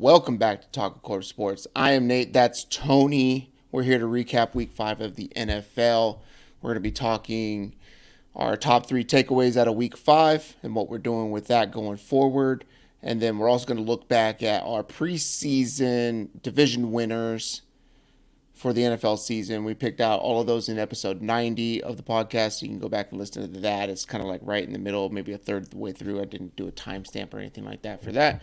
Welcome back to Talk of Court Sports. I am Nate. That's Tony. We're here to recap Week 5 of the NFL. We're going to be talking our top 3 takeaways out of Week 5 and what we're doing with that going forward. And then we're also going to look back at our preseason division winners for the NFL season. We picked out all of those in episode 90 of the podcast. So you can go back and listen to that. It's kind of like right in the middle, maybe a third of the way through. I didn't do a timestamp or anything like that for that.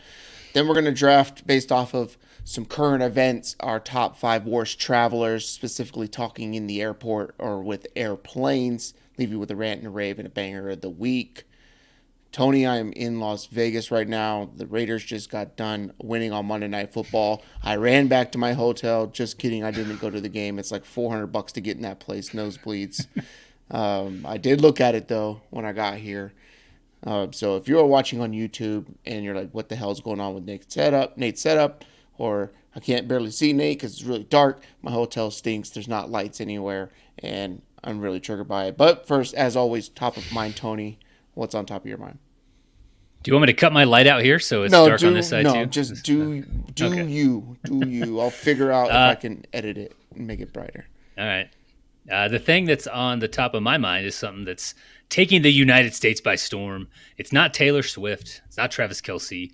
Then we're going to draft based off of some current events, our top 5 worst travelers, specifically talking in the airport or with airplanes. Leave you with a rant and a rave and a banger of the week. Tony, I am in Las Vegas right now. The Raiders just got done winning on Monday Night Football. I ran back to my hotel. Just kidding, I didn't go to the game. It's like $400 to get in that place, nosebleeds. I did look at it, though, when I got here. So if you're watching on YouTube and you're like, what the hell's going on with Nate's setup, or I can't barely see Nate because it's really dark, my hotel stinks. There's not lights anywhere, and I'm really triggered by it. But first, as always, top of mind, Tony. What's on top of your mind? Do you want me to cut my light out here so it's dark on this side too? No, just do okay. you. I'll figure out if I can edit it and make it brighter. All right. The thing that's on the top of my mind is something that's taking the United States by storm. It's not Taylor Swift. It's not Travis Kelce.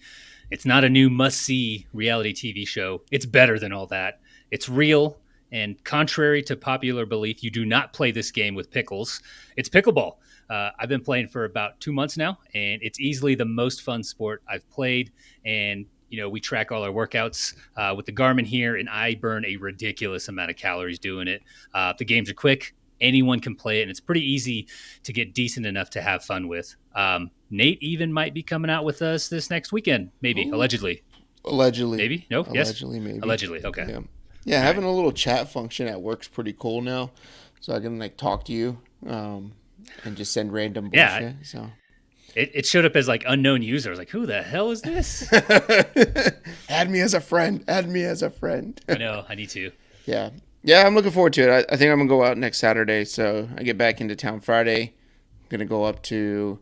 It's not a new must-see reality TV show. It's better than all that. It's real, and contrary to popular belief, you do not play this game with pickles. It's pickleball. I've been playing for about 2 months now, and it's easily the most fun sport I've played. And, you know, we track all our workouts with the Garmin here, and I burn a ridiculous amount of calories doing it. The games are quick. Anyone can play it, and it's pretty easy to get decent enough to have fun with. Nate even might be coming out with us this next weekend, maybe. Ooh. Allegedly. Maybe? No? Allegedly, yes? maybe. Allegedly, okay. Yeah, having a little chat function at work's pretty cool now. So I can, like, talk to you and just send random bullshit. Yeah, so it showed up as, like, unknown user. I was like, who the hell is this? Add me as a friend. I know, I need to. Yeah, I'm looking forward to it. I think I'm going to go out next Saturday. So I get back into town Friday. I'm going to go up to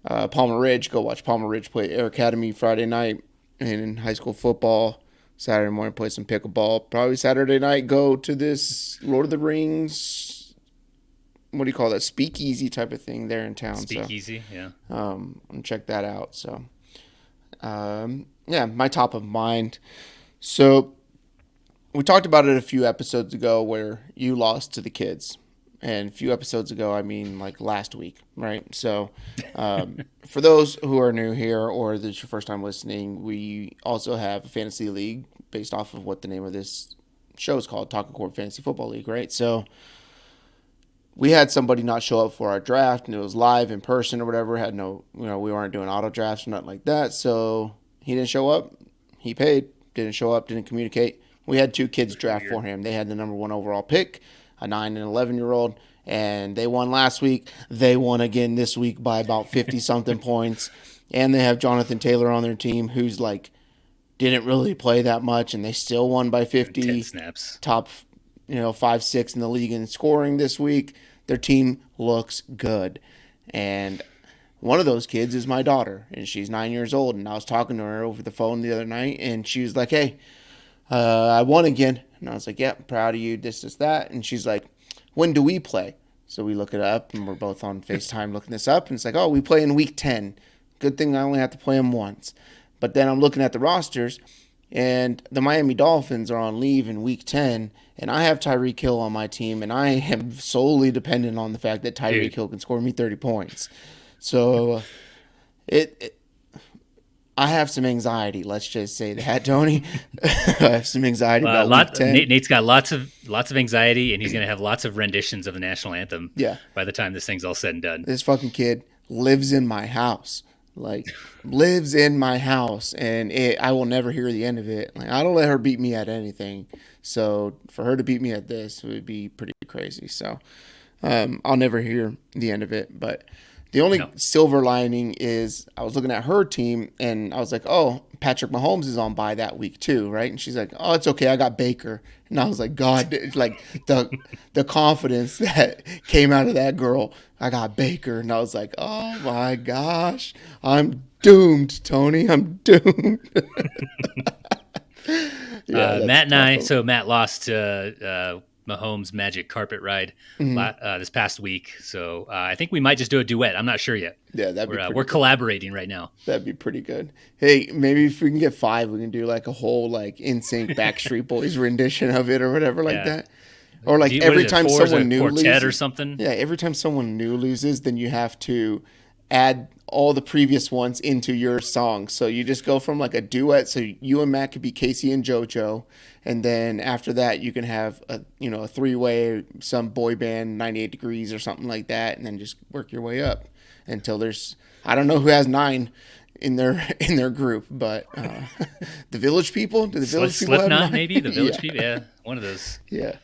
Palmer Ridge, go watch Palmer Ridge play Air Academy Friday night in high school football. Saturday morning, play some pickleball. Probably Saturday night, go to this Lord of the Rings, what do you call that, speakeasy type of thing there in town. Speakeasy, yeah. And check that out. So, my top of mind. So, we talked about it a few episodes ago where you lost to the kids. And a few episodes ago, I mean like last week, right? So for those who are new here or this is your first time listening, we also have a fantasy league based off of what the name of this show is called, Talk of Court Fantasy Football League, right? So we had somebody not show up for our draft, and it was live in person or whatever. Had no, we weren't doing auto drafts or nothing like that. So he didn't show up. He paid, didn't show up, didn't communicate. We had 2 kids draft for him. They had the number 1 overall pick, a 9 and 11-year-old, and they won last week. They won again this week by about 50-something points, and they have Jonathan Taylor on their team, who's like didn't really play that much, and they still won by 50. 10 snaps. Top, 5-6 in the league in scoring this week. Their team looks good, and one of those kids is my daughter, and she's 9 years old, and I was talking to her over the phone the other night, and she was like, hey, I won again. And I was like, yeah, proud of you, this, that. And she's like, when do we play? So we look it up, and we're both on FaceTime looking this up. And it's like, oh, we play in week 10. Good thing I only have to play them once. But then I'm looking at the rosters, and the Miami Dolphins are on leave in week 10. And I have Tyreek Hill on my team, and I am solely dependent on the fact that Tyreek Hill can score me 30 points. So I have some anxiety. Let's just say that, Tony. I have some anxiety about week 10. Nate's got lots of anxiety, and he's going to have lots of renditions of the national anthem. Yeah. By the time this thing's all said and done. This fucking kid lives in my house, and I will never hear the end of it. Like, I don't let her beat me at anything, so for her to beat me at this would be pretty crazy. So, I'll never hear the end of it, but. The only silver lining is I was looking at her team, and I was like, oh, Patrick Mahomes is on bye that week too, right? And she's like, oh, it's okay, I got Baker. And I was like, God, like the confidence that came out of that girl, I got Baker. And I was like, oh my gosh, I'm doomed, Tony. I'm doomed. That's Matt and I. tough. So Matt lost to Mahomes' Magic Carpet Ride Mhm. this past week. So I think we might just do a duet. I'm not sure yet. Yeah, that'd be We're pretty good. collaborating right now. That'd be pretty good. Hey, maybe if we can get 5, we can do like a whole like In Sync Backstreet Boys rendition of it or whatever like Yeah. that. Or like What is every it? time Four is someone a new quartet or loses, something? yeah, every time someone new loses, then you have to add all the previous ones into your song. So you just go from like a duet. So you and Matt could be Casey and JoJo, and then after that you can have a 3-way, some boy band, 98 Degrees or something like that, and then just work your way up until there's, I don't know who has 9 in their group, but the Village People. Do the Village People have Slipknot, 9? maybe the Village Yeah, People. Yeah, one of those. yeah.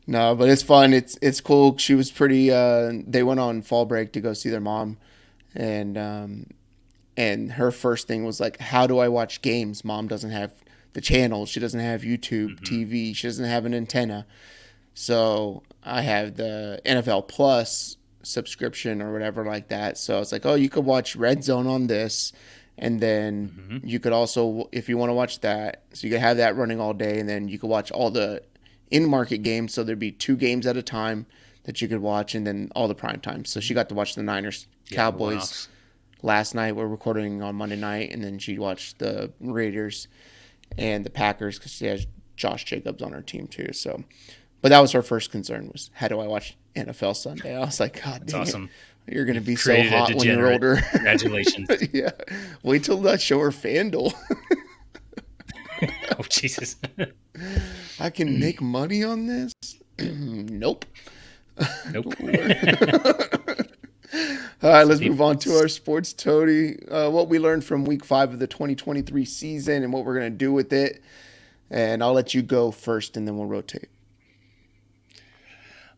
No, but it's fun. It's cool. She was pretty. They went on fall break to go see their mom, and her first thing was like, "How do I watch games? Mom doesn't have the channel. She doesn't have YouTube Hmm. TV. She doesn't have an antenna. So I have the NFL Plus subscription or whatever like that. So it's like, oh, you could watch Red Zone on this, and then Hmm. you could also, if you want to watch that, so you could have that running all day, and then you could watch all the in-market games. So there'd be 2 games at a time that you could watch, and then all the prime times. So she got to watch the Niners Yeah, the Cowboys one-offs. last night. We're recording on Monday night, and then she watched the Raiders and the Packers because she has Josh Jacobs on her team too. So, but that was her first concern, was how do I watch NFL Sunday? I was like, God That's dang it, awesome. you're gonna be so Created a hot when you're degenerate. older. Congratulations. Yeah, wait till I show her FanDuel. Oh Jesus. I can make money on this. Nope. Nope. All right, let's move on to our sports toady. What we learned from week 5 of the 2023 season and what we're going to do with it. And I'll let you go first and then we'll rotate.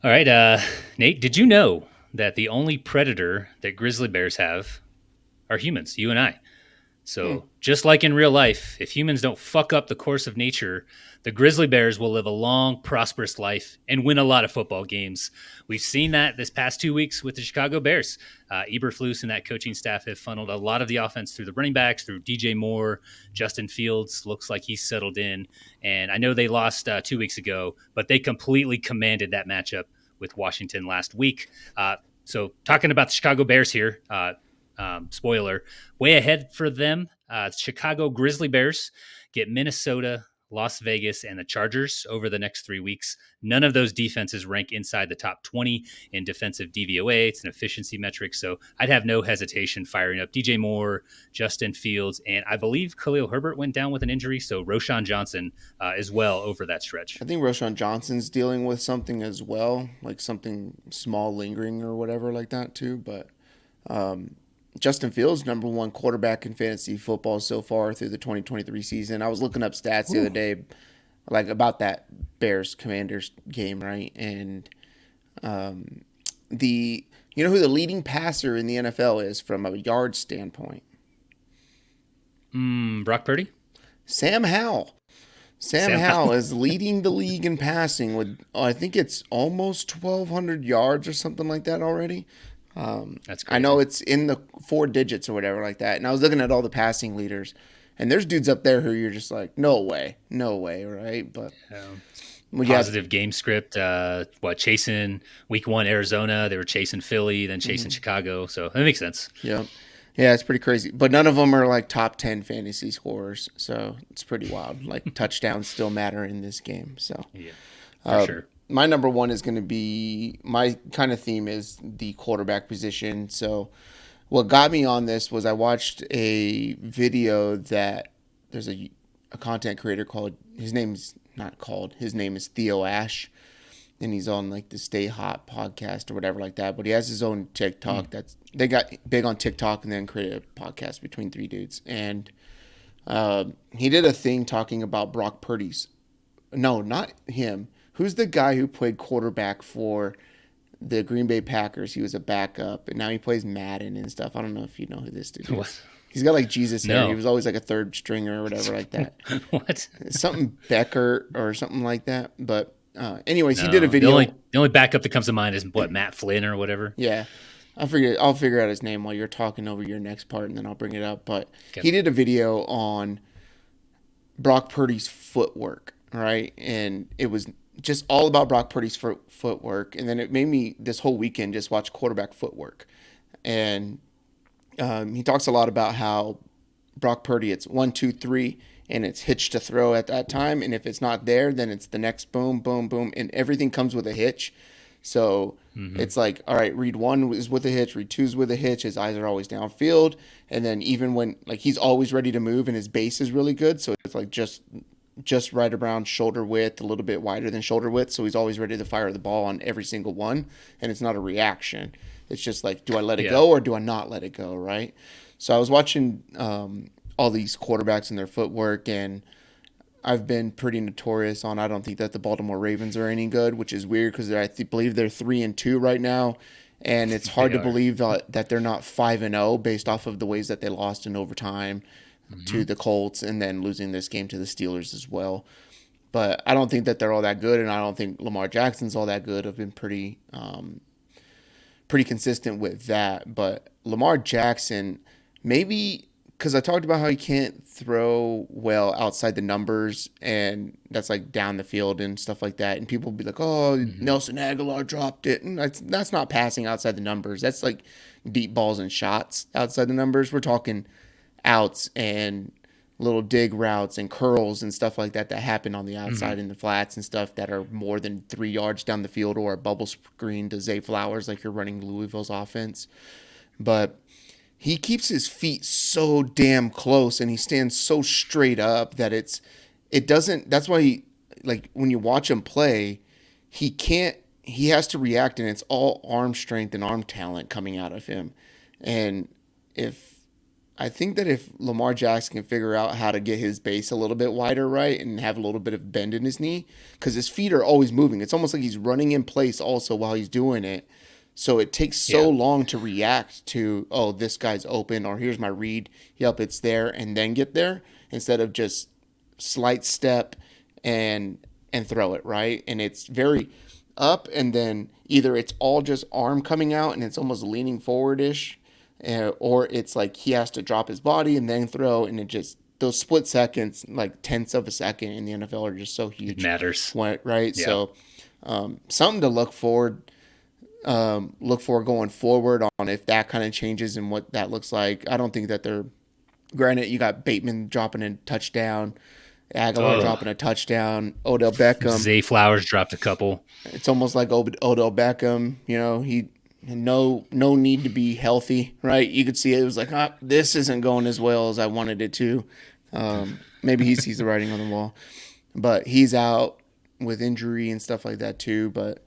All right, Nate, did you know that the only predator that grizzly bears have are humans, you and I? Hmm. So, just like in real life, if humans don't fuck up the course of nature, the grizzly bears will live a long, prosperous life and win a lot of football games. We've seen that this past 2 weeks with the Chicago Bears. Eberflus and that coaching staff have funneled a lot of the offense through the running backs, through DJ Moore. Justin Fields looks like he's settled in. And I know they lost 2 weeks ago, but they completely commanded that matchup with Washington last week. So, talking about the Chicago Bears here, spoiler, way ahead for them. Chicago Grizzly Bears get Minnesota, Las Vegas, and the Chargers over the next 3 weeks. None of those defenses rank inside the top 20 in defensive DVOA. It's an efficiency metric. So I'd have no hesitation firing up DJ Moore, Justin Fields, and I believe Khalil Herbert went down with an injury. So Roshan Johnson as well over that stretch. I think Roshan Johnson's dealing with something as well, like something small lingering or whatever like that too. But Justin Fields, #1 quarterback in fantasy football so far through the 2023 season. I was looking up stats the other day, like about that Bears Commanders game, right? And you know who the leading passer in the NFL is from a yard standpoint? Brock Purdy? Sam Howell. Sam Howell is leading the league in passing with, I think it's almost 1,200 yards or something like that already. That's I crazy. know it's in the 4 digits or whatever like that. And I was looking at all the passing leaders, and there's dudes up there who you're just like, no way, right? But when you have, Positive game script. Chasing week 1 Arizona, they were chasing Philly, then chasing Chicago. So that makes sense. yeah, it's pretty crazy. But none of them are like top 10 fantasy scorers, so it's pretty wild. Like touchdowns still matter in this game. So Yeah, for sure. my #1 is going to be, my kind of theme is the quarterback position. So what got me on this was I watched a video that there's a content creator called, his name is Theo Ash, and he's on like the Stay Hot podcast or whatever like that. But he has his own TikTok. They got big on TikTok and then created a podcast between 3 dudes. And he did a thing talking about Brock Purdy's. No, not him. Who's the guy who played quarterback for the Green Bay Packers? He was a backup, and now he plays Madden and stuff. I don't know if you know who this dude is. What? He's got like Jesus hair. No. He was always like a third stringer or whatever like that. What? Something Becker or something like that. But anyways, he No, did a video. The only backup that comes to mind is Matt Flynn or whatever. Yeah. I'll figure out his name while you're talking over your next part, and then I'll bring it up. But Okay. he did a video on Brock Purdy's footwork. right? And it was just all about Brock Purdy's footwork. And then it made me this whole weekend just watch quarterback footwork. And he talks a lot about how Brock Purdy, it's one, two, three, and it's hitch to throw at that time. And if it's not there, then it's the next boom, boom, boom, and everything comes with a hitch. So Mm-hmm. it's like, all right, read one is with a hitch, read two is with a hitch. His eyes are always downfield, and then even when like he's always ready to move, and his base is really good, so it's like just right around shoulder width, a little bit wider than shoulder width. So he's always ready to fire the ball on every single one, and it's not a reaction. It's just like, do I let it Yeah. go or do I not let it go, right? So I was watching all these quarterbacks and their footwork, and I've been pretty notorious on I don't think that the Baltimore Ravens are any good, which is weird because believe they're 3-2 right now, and it's They hard to are. believe that they're not 5-0 based off of the ways that they lost in overtime Mm-hmm. to the Colts and then losing this game to the Steelers as well. But I don't think that they're all that good, and I don't think Lamar Jackson's all that good. I've been pretty consistent with that. But Lamar Jackson, maybe because I talked about how he can't throw well outside the numbers, and that's like down the field and stuff like that. And people will be like, "Oh, Mm-hmm. Nelson Aguilar dropped it," and that's not passing outside the numbers. That's like deep balls and shots outside the numbers. We're talking outs and little dig routes and curls and stuff like that that happen on the Mm-hmm. outside in the flats and stuff that are more than 3 yards down the field, or a bubble screen to Zay Flowers like you're running Louisville's offense. But he keeps his feet so damn close and he stands so straight up that it doesn't that's why he like when you watch him play, he has to react, and it's all arm strength and arm talent coming out of him. And if I think that if Lamar Jackson can figure out how to get his base a little bit wider, right, and have a little bit of bend in his knee, because his feet are always moving. It's almost like he's running in place also while he's doing it. So it takes so Yeah. long to react to, oh, this guy's open, or here's my read. Yep, it's there, and then get there, instead of just slight step and throw it, right? And it's very up, and then either it's all just arm coming out and it's almost leaning forward ish, or it's like he has to drop his body and then throw, and it just those split seconds, like tenths of a second in the NFL, are just so It huge, matters. right? Yeah. So something to look for going forward on if that kind of changes and what that looks like. I don't think that they're granted. You got Bateman dropping a touchdown, Aguilar Oh, dropping a touchdown, Odell Beckham. Zay Flowers dropped a couple. It's almost like Odell Beckham. You know, he no need to be healthy, right? You could see it was like, this isn't going as well as I wanted it to. Maybe he sees the writing on the wall, but he's out with injury and stuff like that too. But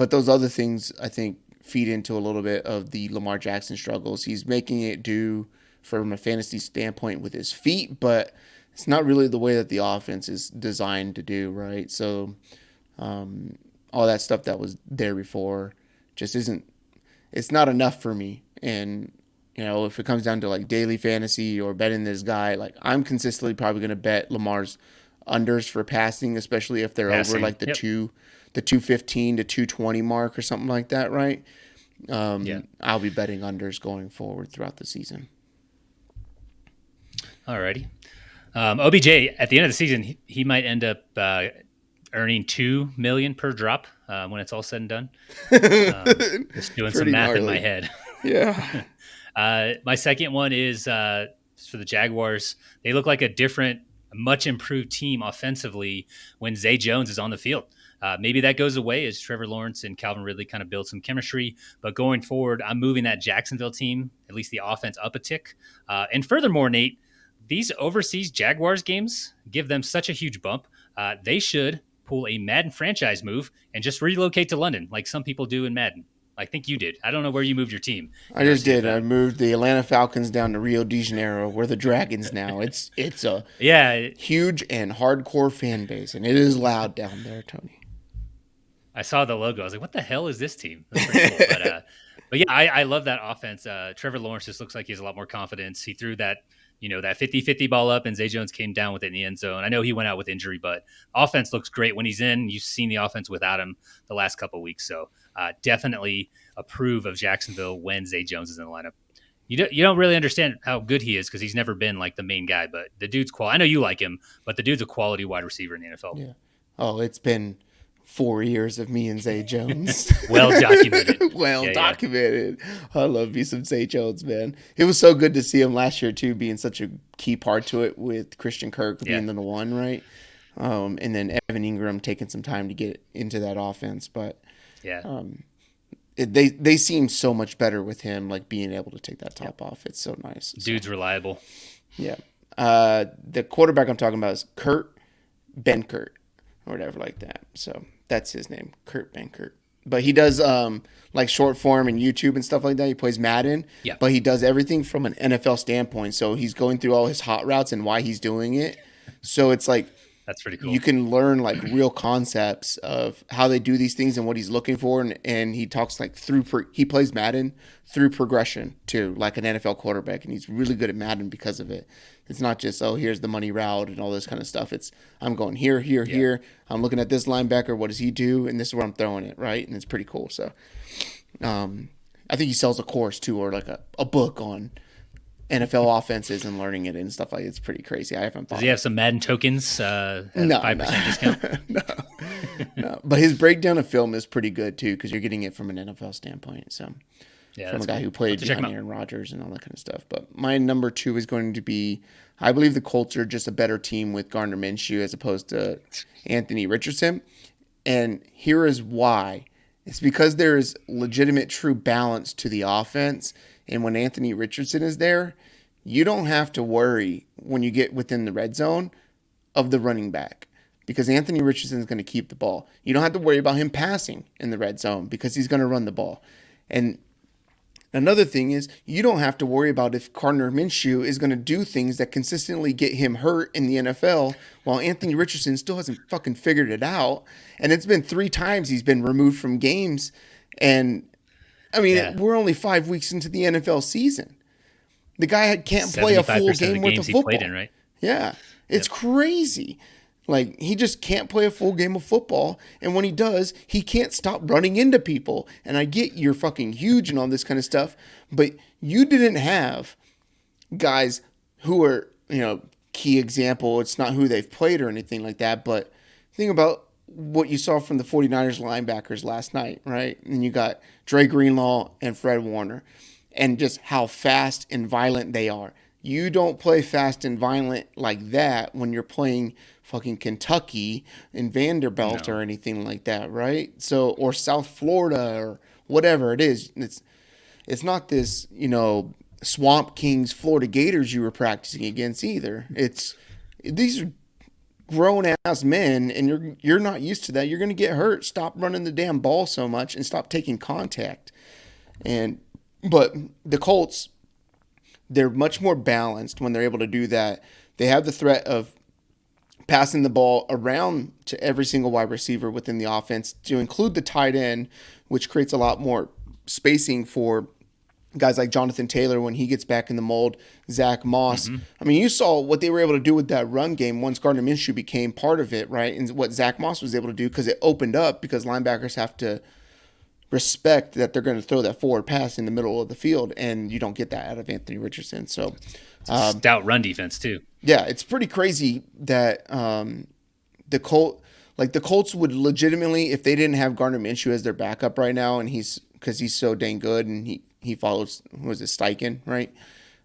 those other things I think feed into a little bit of the Lamar Jackson struggles. He's making it do from a fantasy standpoint with his feet, but it's not really the way that the offense is designed to do, right? So all that stuff that was there before just isn't it's not enough for me. And if it comes down to like daily fantasy or betting this guy, like I'm consistently probably going to bet Lamar's unders for passing, especially if they're over Passing. like the Yep. 215 to 220 mark or something like that, right? Yeah. I'll be betting unders going forward throughout the season. Alrighty. OBJ at the end of the season, he might end up earning 2 million per drop when it's all said and done. Just doing some Pretty math in my gnarly. head. Yeah. My second one is for the Jaguars. They look like a different, much improved team offensively when Zay Jones is on the field. Maybe that goes away as Trevor Lawrence and Calvin Ridley kind of build some chemistry. But going forward, I'm moving that Jacksonville team, at least the offense, up a tick. And furthermore, Nate, these overseas Jaguars games give them such a huge bump. They should pull a Madden franchise move and just relocate to London, like some people do in Madden. I think you did. I don't know where you moved your team I in just did. I RCFM. moved the Atlanta Falcons down to Rio de Janeiro, where the Dragons now. It's a Yeah, huge and hardcore fan base, and it is loud down there, Tony. I saw the logo. I was like, "What the hell is this team?" That's pretty cool. But yeah, I love that offense. Trevor Lawrence just looks like he has a lot more confidence. He threw that, that 50-50 ball up, and Zay Jones came down with it in the end zone. I know he went out with injury, but offense looks great when he's in. You've seen the offense without him the last couple of weeks, so definitely approve of Jacksonville when Zay Jones is in the lineup. you don't really understand how good he is because he's never been like the main guy. But the dude's quality. I know you like him, but the dude's a quality wide receiver in the NFL. Yeah. Oh, it's been 4 years of me and Zay Jones. Well documented. Well Yeah, yeah, documented. I love me some Zay Jones, man. It was so good to see him last year too, being such a key part to it with Christian Kirk yeah, being the one, right? And then Evan Ingram taking some time to get into that offense, but yeah. they seem so much better with him, like being able to take that top off. It's so nice. So, Dude's reliable. yeah. The quarterback I'm talking about is Kurt Benkert or whatever like that. So that's his name, Kurt Benkert. But he does like short form and YouTube and stuff like that. He plays Madden, Yeah, but he does everything from an NFL standpoint. So he's going through all his hot routes and why he's doing it. So it's like that's pretty you cool. can learn like real concepts of how they do these things and what he's looking for, and he talks like he plays Madden through progression to like an NFL quarterback, and he's really good at Madden because of it. It's not just, oh, here's the money route and all this kind of stuff. It's, I'm going here, here, Yeah. here. I'm looking at this linebacker. What does he do? And this is where I'm throwing it, right? And it's pretty cool. So I think he sells a course too, or like a book on NFL offenses and learning it and stuff like that. It's pretty crazy. I haven't Does thought. he have some Madden tokens at a No, 5% discount? no, no. But his breakdown of film is pretty good too, because you're getting it from an NFL standpoint. So Yeah, from a that's guy cool. who I'll played have to check him behind out. Aaron Rodgers and all that kind of stuff. But my number two is going to be, I believe the Colts are just a better team with Gardner Minshew as opposed to Anthony Richardson. And here is why. It's because there is legitimate true balance to the offense. And when Anthony Richardson is there, you don't have to worry when you get within the red zone of the running back, because Anthony Richardson is going to keep the ball. You don't have to worry about him passing in the red zone because he's going to run the ball. And another thing is, you don't have to worry about if Gardner Minshew is going to do things that consistently get him hurt in the NFL while Anthony Richardson still hasn't fucking figured it out. And it's been 3 times he's been removed from games. And I Yeah, mean, we're only 5 weeks into the NFL season. The guy can't play a full 75% of the game worth games of he played football. in, right? Yeah, it's Yep. crazy. Like, he just can't play a full game of football. And when he does, he can't stop running into people. And I get you're fucking huge and all this kind of stuff, but you didn't have guys who are, key example. It's not who they've played or anything like that, but think about what you saw from the 49ers linebackers last night, right? And you got Dre Greenlaw and Fred Warner, and just how fast and violent they are. You don't play fast and violent like that when you're playing fucking Kentucky and Vanderbilt No. or anything like that, right? So, or South Florida or whatever it is. It's not this, Swamp Kings, Florida Gators you were practicing against either. These are grown ass men, and you're not used to that. You're going to get hurt. Stop running the damn ball so much and stop taking contact. And but the Colts, they're much more balanced when they're able to do that. They have the threat of passing the ball around to every single wide receiver within the offense, to include the tight end, which creates a lot more spacing for guys like Jonathan Taylor when he gets back in the mold, Zach Moss. I mean, you saw what they were able to do with that run game once Gardner Minshew became part of it, right? And what Zach Moss was able to do, because it opened up, because linebackers have to respect that they're going to throw that forward pass in the middle of the field, and you don't get that out of Anthony Richardson. So, Stout run defense too. yeah, it's pretty crazy that the Colts would legitimately, if they didn't have Gardner Minshew as their backup right now, and because he's so dang good, and he follows, what was it, Steichen, right?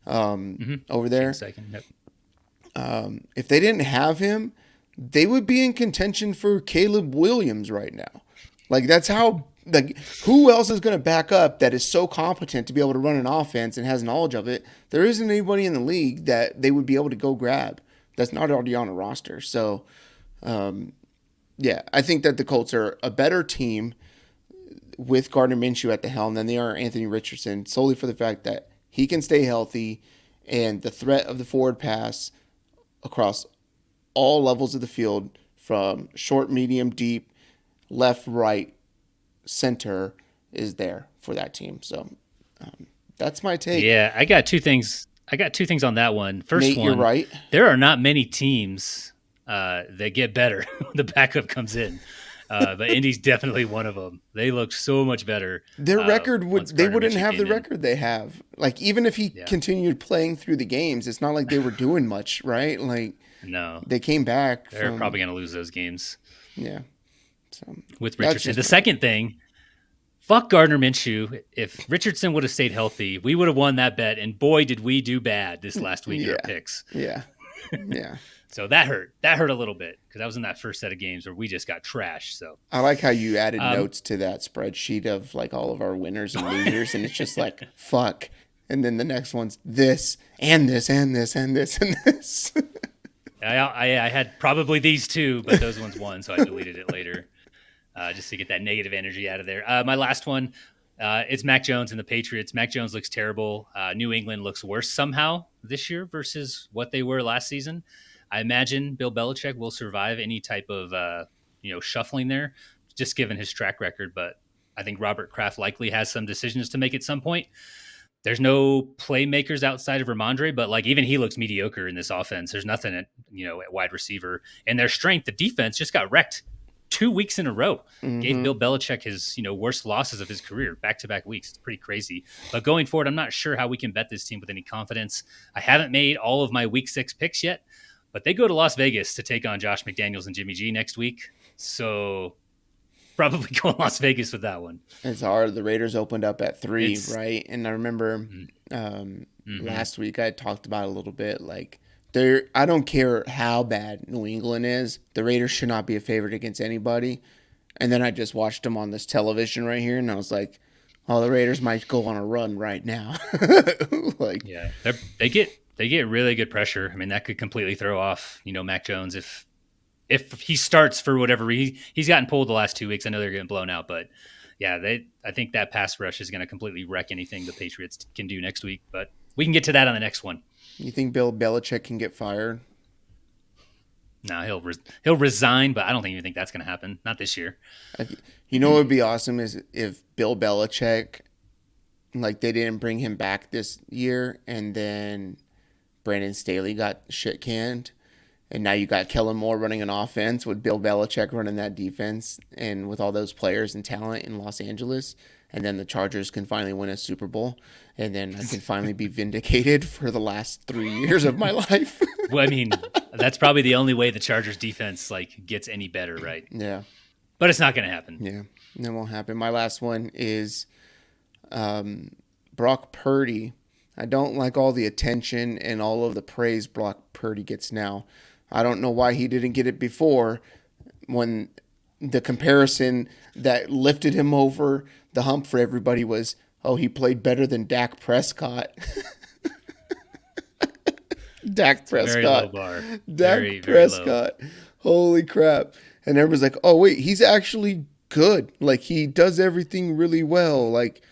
Over there. Second. Yep. If they didn't have him, they would be in contention for Caleb Williams right now. Like, that's how, like, who else is going to back up that is so competent to be able to run an offense and has knowledge of it? There isn't anybody in the league that they would be able to go grab that's not already on a roster. So, yeah, I think that the Colts are a better team with Gardner Minshew at the helm than they are Anthony Richardson, solely for the fact that he can stay healthy, and the threat of the forward pass across all levels of the field, from short, medium, deep, left, right, center, is there for that team. So that's my take. Yeah, I got two things. I got two things on that one. First Nate, one, you're right. there are not many teams that get better when the backup comes in. But Indy's definitely one of them. They look so much better Their record once they Gardner wouldn't Minshew have the came in. record they have. Like even if he Yeah, continued playing through the games, it's not like they were doing much, right? Like no, they came back they're from probably going to lose those games yeah. So with that's Richardson. just The me. second thing, fuck Gardner Minshew. If Richardson would have stayed healthy, we would have won that bet. And boy, did we do bad this last week in our Yeah. picks. Yeah. Yeah. So that hurt. That hurt a little bit because that was in that first set of games where we just got trashed. So, I like how you added um, notes to that spreadsheet of like all of our winners and losers, and it's just like fuck, and then the next one's this and this and this and this and this. I had probably these two, but those ones won, so I deleted it later just to get that negative energy out of there. My last one, it's Mac Jones and the Patriots. Mac Jones looks terrible. New England looks worse somehow this year versus what they were last season. I imagine Bill Belichick will survive any type of shuffling there, just given his track record. But I think Robert Kraft likely has some decisions to make at some point. There's no playmakers outside of Ramondre, but like even he looks mediocre in this offense. There's nothing at wide receiver, and their strength, the defense, just got wrecked 2 weeks in a row. Gave Mm-hmm. Bill Belichick his worst losses of his career, back to back weeks. It's pretty crazy. But going forward, I'm not sure how we can bet this team with any confidence. I haven't made all of my Week 6 picks yet, but they go to Las Vegas to take on Josh McDaniels and Jimmy G next week. So probably going Las Vegas with that one. It's hard. The Raiders opened up at 3, It's right? And I remember mm-hmm. last week I talked about it a little bit. Like, there, I don't care how bad New England is. The Raiders should not be a favorite against anybody. And then I just watched them on this television right here, and I was like, "Oh, the Raiders might go on a run right now." Like, Yeah, they get really good pressure. I mean, that could completely throw off Mac Jones if he starts for whatever he's gotten pulled the last 2 weeks. I know they're getting blown out, but yeah, I think that pass rush is going to completely wreck anything the Patriots can do next week. But we can get to that on the next one. you think Bill Belichick can get fired? No, he'll resign, but I don't even think that's going to happen. Not this year. You know what would be awesome is if Bill Belichick, like they didn't bring him back this year, and then Brandon Staley got shit canned, and now you got Kellen Moore running an offense with Bill Belichick running that defense, and with all those players and talent in Los Angeles, and then the Chargers can finally win a Super Bowl, and then I can finally be vindicated for the last 3 years of my life. Well, I mean, that's probably the only way the Chargers defense gets any better, right? Yeah, But it's not going to happen. yeah, that won't happen. My last one is Brock Purdy. I don't like all the attention and all of the praise Brock Purdy gets now. I don't know why he didn't get it before, when the comparison that lifted him over the hump for everybody was, oh, he played better than Dak Prescott. Dak Very low Prescott. bar. Dak Very, very low. Prescott. Holy crap. And everyone's like, oh, wait, he's actually good. Like, he does everything really well. Like,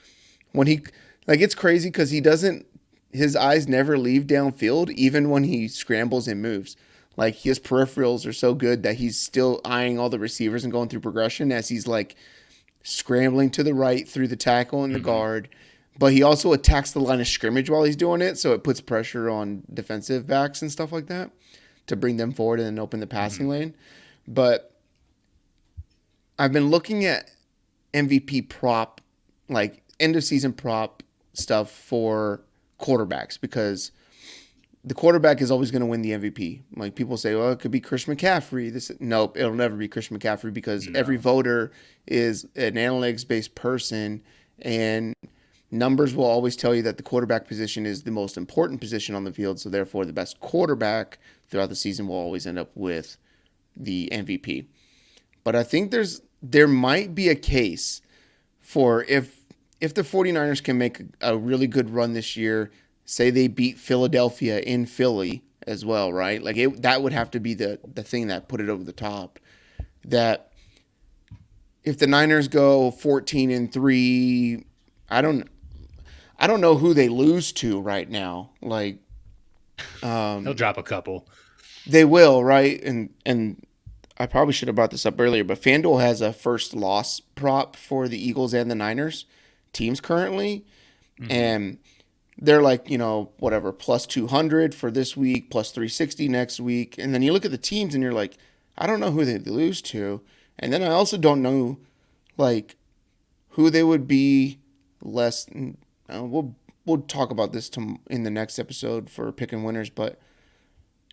when he, like, it's crazy because he doesn't, his eyes never leave downfield, even when he scrambles and moves. Like, his peripherals are so good that he's still eyeing all the receivers and going through progression as he's, like, scrambling to the right through the tackle and the guard. But he also attacks the line of scrimmage while he's doing it, so it puts pressure on defensive backs and stuff like that to bring them forward and then open the passing lane. But I've been looking at MVP prop, like end of season prop stuff for quarterbacks, because the quarterback is always going to win the MVP. Like, people say, well, it could be Christian McCaffrey. Nope, it'll never be Christian McCaffrey, because every voter is an analytics based person, and numbers will always tell you that the quarterback position is the most important position on the field. So therefore, the best quarterback throughout the season will always end up with the MVP. But I think there might be a case for if the 49ers can make a really good run this year, say they beat Philadelphia in Philly as well, right? Like, that would have to be the thing that put it over the top. That if the Niners go 14-3, I don't know who they lose to right now. Like, He'll drop a couple. they will, right? And I probably should have brought this up earlier, but FanDuel has a first loss prop for the Eagles and the Niners teams currently. And they're like, whatever, plus 200 for this week, plus 360 next week. And then you look at the teams and you're like, I don't know who they lose to. And then I also don't know like who they would be less. We'll talk about this in the next episode for picking winners. But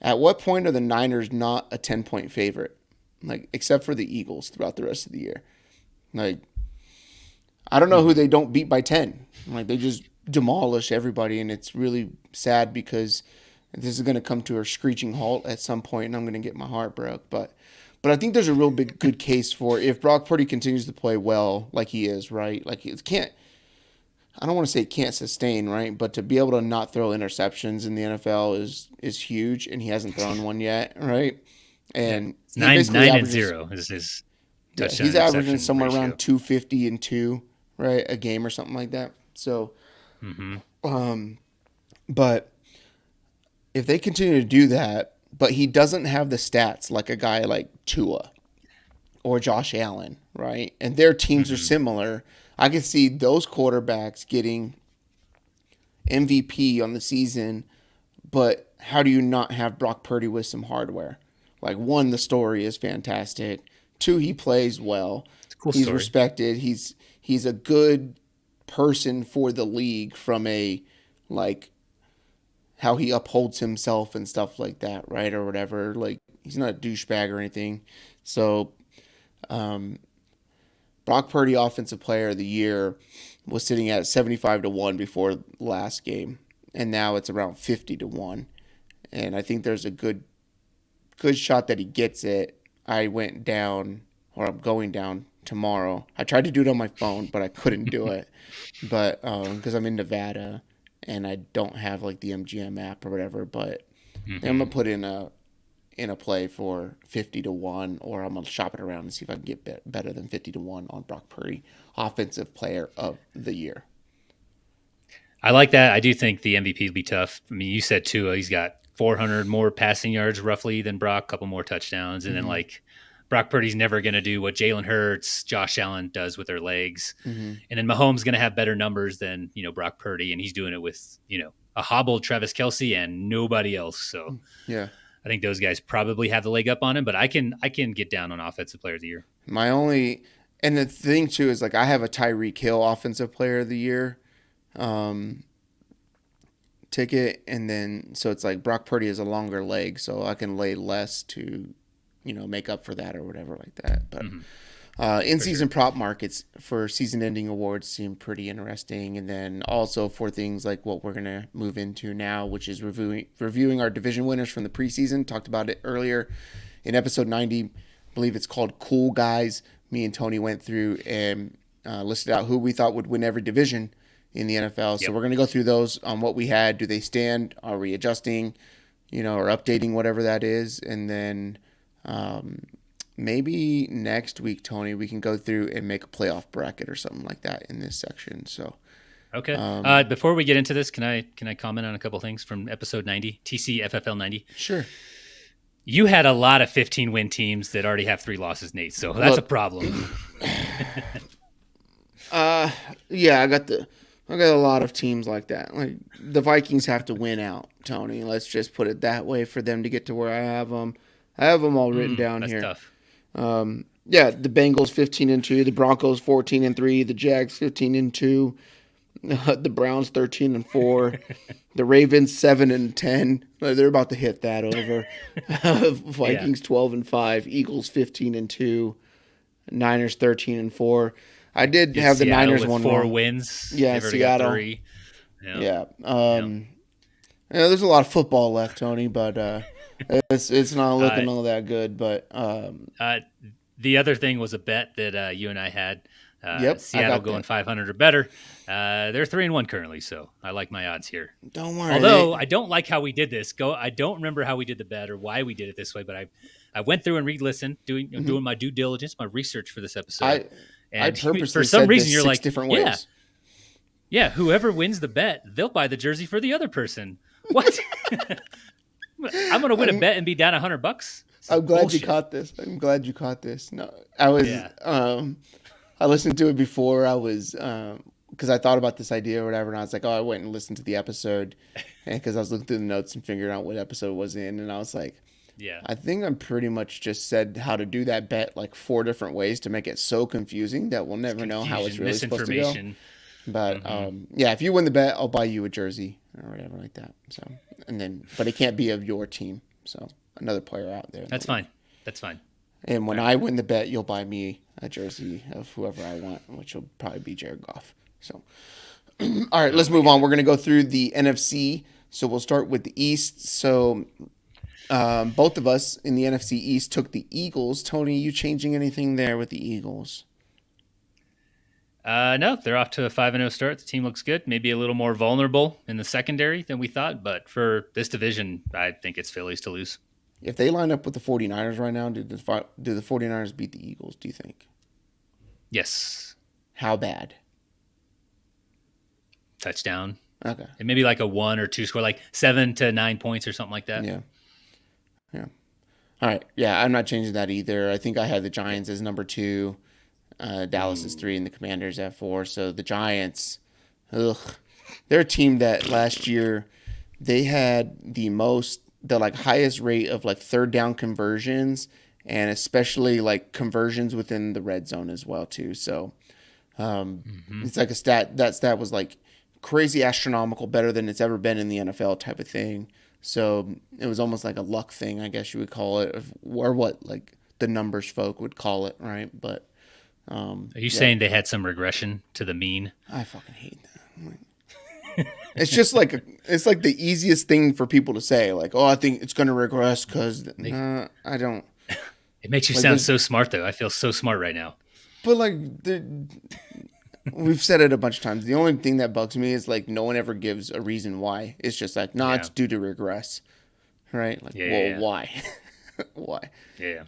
at what point are the Niners not a 10-point favorite? Like except for the Eagles throughout the rest of the year. Like I don't know who Mm-hmm. they don't beat by 10. Like they just demolish everybody, and it's really sad because this is going to come to a screeching halt at some point, and I'm going to get my heart broke. But I think there's a real big good case for if Brock Purdy continues to play well like he is, right? Like it can't. I don't want to say it can't sustain, right? But to be able to not throw interceptions in the NFL is huge, and he hasn't thrown one yet, right? Yeah, And it's he nine basically nine and averages, zero is his yeah, touchdown he's averaging interception somewhere ratio. around 250 and two, right, a game or something like that. So, Mm-hmm. but if they continue to do that, but he doesn't have the stats like a guy like Tua or Josh Allen, right? And their teams are Mm-hmm. similar. I can see those quarterbacks getting MVP on the season, but how do you not have Brock Purdy with some hardware? Like one, the story is fantastic. Two, he plays well. It's a cool He's story. respected. He's a good person for the league from a like how he upholds himself and stuff like that, right? Or whatever. Like he's not a douchebag or anything. So Brock Purdy Offensive Player of the Year was sitting at 75 to 1 before last game, and now it's around 50 to 1. And I think there's a good shot that he gets it. I went down, or I'm going down tomorrow. I tried to do it on my phone, but I couldn't do it. But because I'm in Nevada and I don't have like the MGM app or whatever, but I'm Mm-hmm. gonna put in a play for 50 to 1, or I'm gonna shop it around and see if I can get better than 50 to 1 on Brock Purdy, Offensive Player of the Year. I like that. I do think the MVP will be tough. I mean, you said Tua, he's got 400 more passing yards roughly than Brock, a couple more touchdowns, and then Mm-hmm. like Brock Purdy's never going to do what Jalen Hurts, Josh Allen does with their legs, Mm-hmm. and then Mahomes going to have better numbers than Brock Purdy, and he's doing it with a hobbled Travis Kelsey and nobody else. So Yeah. I think those guys probably have the leg up on him, but I can get down on Offensive Player of the Year. My only and the thing too is like I have a Tyreek Hill Offensive Player of the Year um, ticket, and then so it's like Brock Purdy has a longer leg, so I can lay less to make up for that or whatever like that. But Mm-hmm. For in-season sure. prop markets for season-ending awards seem pretty interesting, and then also for things like what we're gonna move into now, which is reviewing our division winners from the preseason. Talked about it earlier in episode 90. I believe it's called Cool Guys. Me and Tony went through and listed out who we thought would win every division in the NFL. So Yep. we're gonna go through those on what we had. Do they stand? Are we adjusting? Or updating whatever that is, and then. Um, Maybe next week, Tony, we can go through and make a playoff bracket or something like that in this section. So, Okay. um, Before we get into this, can I comment on a couple things from episode 90, TCFFL 90? sure. You had a lot of 15-win teams that already have 3 losses, Nate. So that's a Look, problem. uh, yeah, I got a lot of teams like that. Like the Vikings have to win out, Tony. Let's just put it that way for them to get to where I have them. I have them all written down That's here. tough. Yeah, the Bengals 15 and 2, the Broncos 14 and 3, the Jags 15 and 2, the Browns 13 and 4, the Ravens 7 and 10. They're about to hit that over. Yeah. Vikings 12 and 5, Eagles 15 and 2, Niners 13 and 4. I did You have the Seattle Niners with one 4 wrong. wins. Yeah, They've already got Seattle. 3. Yeah. Yeah. Yeah. There's a lot of football left, Tony, but it's not Uh, looking all that good. But uh, the other thing was a bet that you and I had. yep, I Seattle got going that. 500 or better. They're 3-1 currently, so I like my odds here. Don't worry. Although I don't like how we did this. I don't remember how we did the bet or why we did it this way, but I went through and re-listened, doing my due diligence, my research for this episode, I I and for purposely some said reason this you're six like, different yeah, ways. yeah, whoever wins the bet, they'll buy the jersey for the other person. What? I'm gonna win a I'm bet and be down $100. This is I'm glad you bullshit. caught this. I'm glad you caught this. No, I was Yeah. I listened to it before. I was because I thought about this idea or whatever, and I was like, oh, I went and listened to the episode, and because I was looking through the notes and figuring out what episode it was in, and I was like, Yeah. I think I'm pretty much just said how to do that bet like 4 different ways to make it so confusing that we'll It's never know how it's confusion, really supposed to go. misinformation. But Hmm. yeah, if you win the bet, I'll buy you a jersey or whatever like that. So, and then, but it can't be of your team. So another player out there in the That's league. fine. That's fine. And when All right. I win the bet, you'll buy me a jersey of whoever I want, which will probably be Jared Goff. So, all right, Oh let's my move on. God. We're going to go through the NFC. So we'll start with the East. So both of us in the NFC East took the Eagles. Tony, you changing anything there with the Eagles? No, they're off to a 5-0 start. The team looks good. Maybe a little more vulnerable in the secondary than we thought, but for this division, I think it's Phillies to lose. If they line up with the 49ers right now, do the 49ers beat the Eagles, do you think? Yes. How bad? Touchdown. Okay. And maybe like a 1 or 2 score, like 7 to 9 points or something like that. Yeah. Yeah. All right. Yeah, I'm not changing that either. I think I had the Giants as number 2, Dallas is Ooh. 3, and the Commanders at 4. So the Giants, ugh, they're a team that last year they had the like highest rate of like third down conversions, and especially like conversions within the red zone as well too. So Hmm. it's like a stat that stat was like crazy astronomical, better than it's ever been in the NFL type of thing. So it was almost like a luck thing, I guess you would call it, or what like the numbers folk would call it, right? But Are you yeah, saying they had some regression to the mean? I fucking hate that. It's just like it's like the easiest thing for people to say, like, "Oh, I think it's going to regress," because Make, I don't it makes you like. sound There's so smart, though. I feel so smart right now. but like we've said it a bunch of times. The only thing that bugs me is like no one ever gives a reason why. It's just like, nah, Yeah. it's due to regress, right? Like, Yeah. well, Yeah. why? Why? Yeah.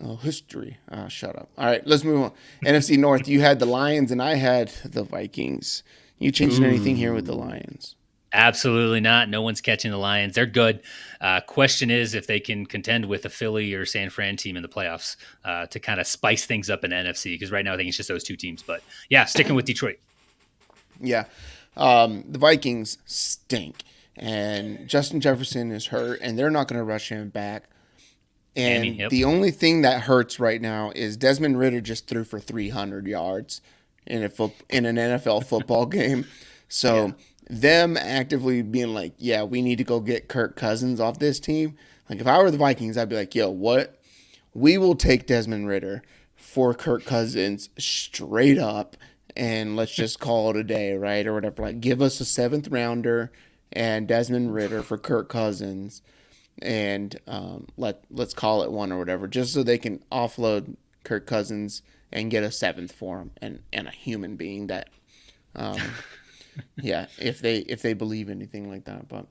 Oh, history. Shut up. All right, let's move on. NFC North. You had the Lions, and I had the Vikings. You Yeah. changing anything here with the Ooh. Lions? Absolutely not. No one's catching the Lions. They're good. Question is if they can contend with a Philly or San Fran team in the playoffs to kind of spice things up in the NFC. Because right now I think it's just those two teams. But yeah, sticking with Detroit. Yeah. The Vikings stink, and Justin Jefferson is hurt, and they're not going to rush him back. Hammy. And Yep. the only thing that hurts right now is Desmond Ritter just threw for 300 yards in an NFL football game. Yeah. So them actively being like, yeah, we need to go get Kirk Cousins off this team. Like if I were the Vikings, I'd be like, yo, what? We will take Desmond Ritter for Kirk Cousins straight up, and let's just call it a day, right? Or whatever. Like give us a 7th rounder and Desmond Ritter for Kirk Cousins, and let's call it one or whatever, just so they can offload Kirk Cousins and get a 7th for him, and a human being that, um, yeah, if they believe anything like that, but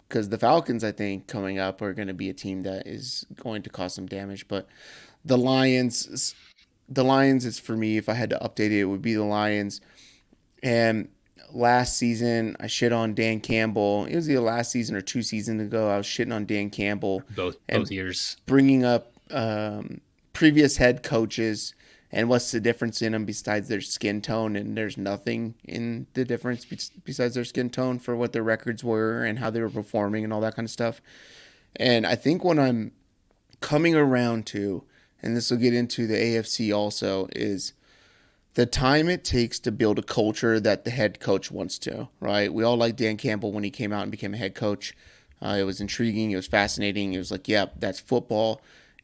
because the Falcons, I think, coming up are going to be a team that is going to cause some damage, but the Lions, the Lions is for me. If I had to update it, it would be the Lions. And last season, I shit on Dan Campbell. It was either last season or 2 seasons ago. I was shitting on Dan Campbell Both and years. bringing up previous head coaches and what's the difference in them besides their skin tone. And there's nothing in the difference besides their skin tone for what their records were and how they were performing and all that kind of stuff. And I think what I'm coming around to, and this will get into the AFC also, is the time it takes to build a culture that the head coach wants to, right? We all liked Dan Campbell when he came out and became a head coach. It was intriguing. It was fascinating. It was like, yeah, that's football.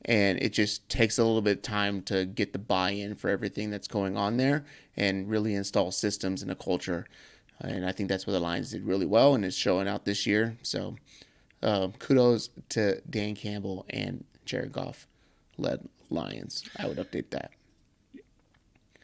And it just takes a little bit of time to get the buy in for everything that's going on there and really install systems and a culture. And I think that's what the Lions did really well, and it's showing out this year. So kudos to Dan Campbell and Jared Goff led Lions. I would update that.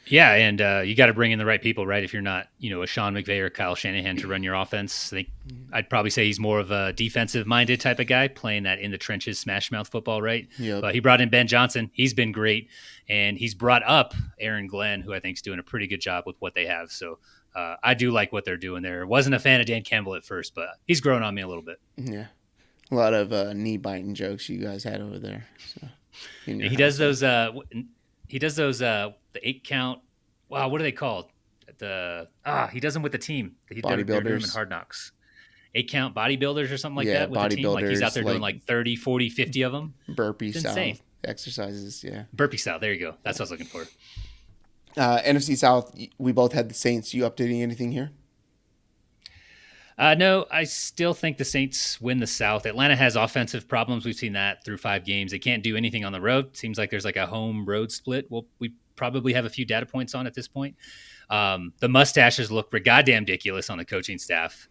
Yeah, and you got to bring in the right people, right? If you're not, a Sean McVay or Kyle Shanahan to run your offense, I think I'd probably say he's more of a defensive-minded type of guy, playing that in the trenches, smash mouth football, right? Yep. But he brought in Ben Johnson. He's been great, and he's brought up Aaron Glenn, who I think is doing a pretty good job with what they have. So I do like what they're doing there. Wasn't a fan of Dan Campbell at first, but he's grown on me a little bit. Yeah. A lot of knee biting jokes you guys had over there. So in your And he does household. those. He does those. The 8 count. Wow, what are they called? He does them with the team. They're doing them in Bodybuilders. Hard Knocks. 8 count bodybuilders or something like Yeah, that with a team. Like he's out bodybuilders there doing like like 30, 40, 50 of them. burpee It's style insane. exercises. Yeah. Burpee style. There you go. That's what I was looking for. NFC South, we both had the Saints. You updating anything here? No, I still think the Saints win the South. Atlanta has offensive problems. We've seen that through 5 games. They can't do anything on the road. Seems like there's like a home road split. Well, we probably have a few data points on at this point. The mustaches look goddamn ridiculous on the coaching staff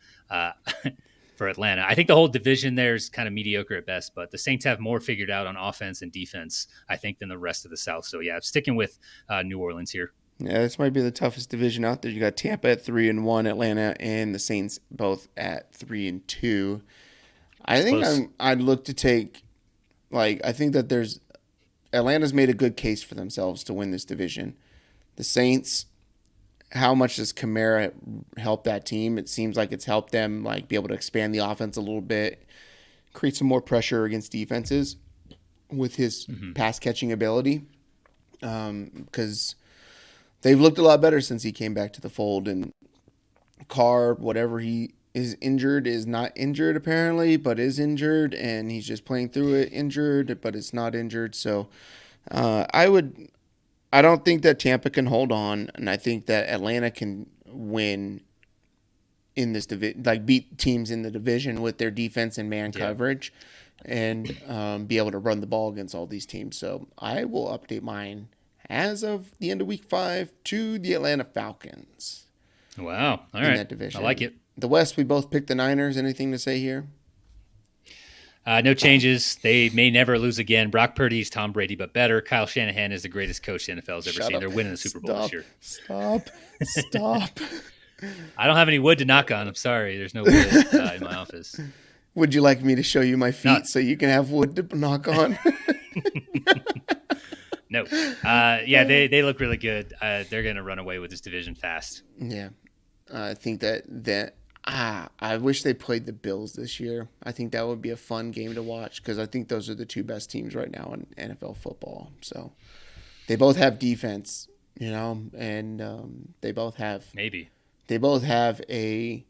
for Atlanta. I think the whole division there is kind of mediocre at best, but the Saints have more figured out on offense and defense, I think, than the rest of the South. So, yeah, I'm sticking with New Orleans here. Yeah, this might be the toughest division out there. You got Tampa at 3-1, Atlanta and the Saints both at 3-2. I think I'd look to take, like, I think that Atlanta's made a good case for themselves to win this division. The Saints, how much does Kamara help that team? It seems like it's helped them like be able to expand the offense a little bit, create some more pressure against defenses with his pass catching ability. Because they've looked a lot better since he came back to the fold. And Carr, whatever he is injured, is not injured apparently, but is injured, and he's just playing through it injured, but it's not injured. So I don't think that Tampa can hold on, and I think that Atlanta can win in this division, like beat teams in the division with their defense and man coverage, and be able to run the ball against all these teams. So I will update mine as of the end of week 5 to the Atlanta Falcons. Wow. All right. That division. I like it. The West, we both picked the Niners. Anything to say here? No changes. They may never lose again. Brock Purdy's Tom Brady, but better. Kyle Shanahan is the greatest coach the NFL's ever seen. They're winning the Super Bowl this year. Stop. I don't have any wood to knock on. I'm sorry. There's no wood in my office. Would you like me to show you my feet so you can have wood to knock on? No. They look really good. They're going to run away with this division fast. Yeah. I think I wish they played the Bills this year. I think that would be a fun game to watch because I think those are the two best teams right now in NFL football. So they both have defense, and they both have a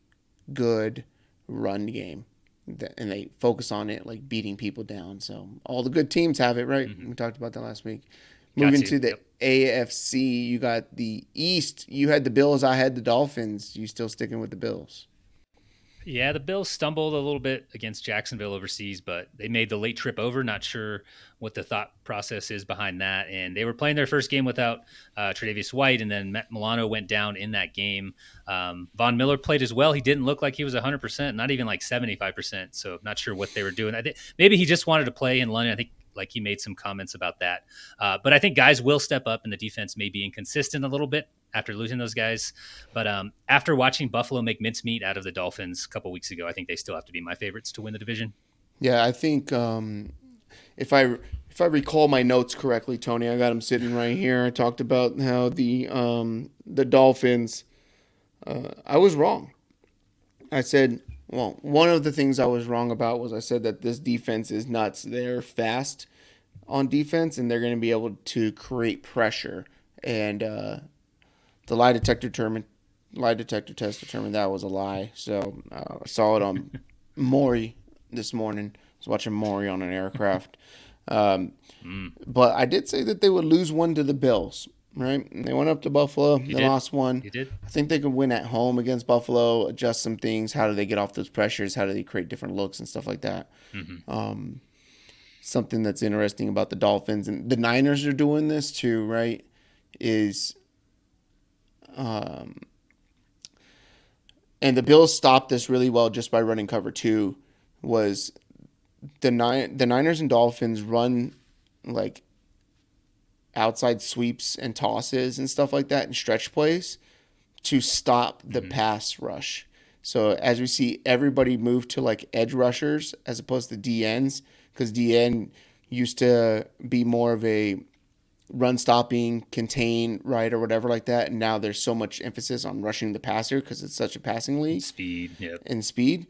good run game, and they focus on it, like beating people down. So all the good teams have it, right? We talked about that last week. Moving to the AFC, you got the East. You had the Bills. I had the Dolphins. You still sticking with the Bills? Yeah, the Bills stumbled a little bit against Jacksonville overseas, but they made the late trip over. Not sure what the thought process is behind that. And they were playing their first game without Tre'Davious White, and then Matt Milano went down in that game. Von Miller played as well. He didn't look like he was 100%, not even like 75%. So not sure what they were doing. Maybe he just wanted to play in London. I think like he made some comments about that. But I think guys will step up, and the defense may be inconsistent a little bit after losing those guys. But after watching Buffalo make mincemeat out of the Dolphins a couple weeks ago, I think they still have to be my favorites to win the division. Yeah, I think if I recall my notes correctly, Tony, I got them sitting right here. I talked about how the Dolphins, I was wrong. I said, well, one of the things I was wrong about was I said that this defense is nuts. They're fast on defense, and they're going to be able to create pressure. And the lie detector test determined that was a lie. So I saw it on Maury this morning. I was watching Maury on an aircraft. But I did say that they would lose one to the Bills, right? And they went up to Buffalo. They lost one. You did? I think they could win at home against Buffalo, adjust some things. How do they get off those pressures? How do they create different looks and stuff like that? Something that's interesting about the Dolphins, and the Niners are doing this too, right, is and the Bills stopped this really well just by running cover 2, was the Niners and Dolphins run like outside sweeps and tosses and stuff like that and stretch plays to stop the pass rush. So as we see everybody move to like edge rushers as opposed to DNs, because DN used to be more of a run stopping, contain, right, or whatever like that. And now there's so much emphasis on rushing the passer because it's such a passing league. And speed.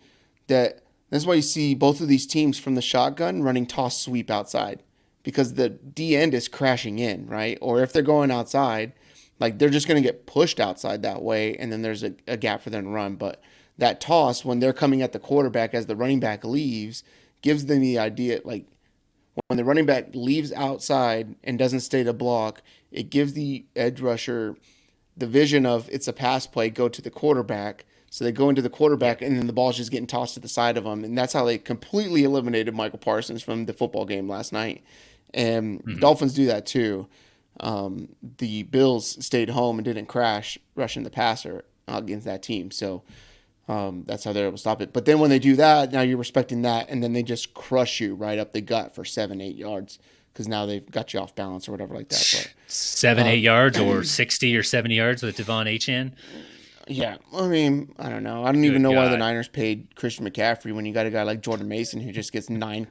That's why you see both of these teams from the shotgun running toss sweep outside, because the D end is crashing in, right? Or if they're going outside, like they're just going to get pushed outside that way, and then there's a gap for them to run. But that toss when they're coming at the quarterback as the running back leaves gives them the idea, like when the running back leaves outside and doesn't stay to block, it gives the edge rusher the vision of it's a pass play, go to the quarterback. So they go into the Yeah. quarterback, and then the ball's just getting tossed to the side of them. And that's how they completely eliminated Michael Parsons from the football game last night. And the Hmm. Dolphins do that too. The Bills stayed home and didn't crash rushing the passer against that team. So that's how they're able to stop it. But then when they do that, now you're respecting that, and then they just crush you right up the gut for 7, 8 yards because now they've got you off balance or whatever like that. But 7, 8 yards or 60 or 70 yards with Devon Achan. yeah, I mean, I don't know. I don't even Good know why the God. Niners paid Christian McCaffrey when you got a guy like Jordan Mason who just gets 9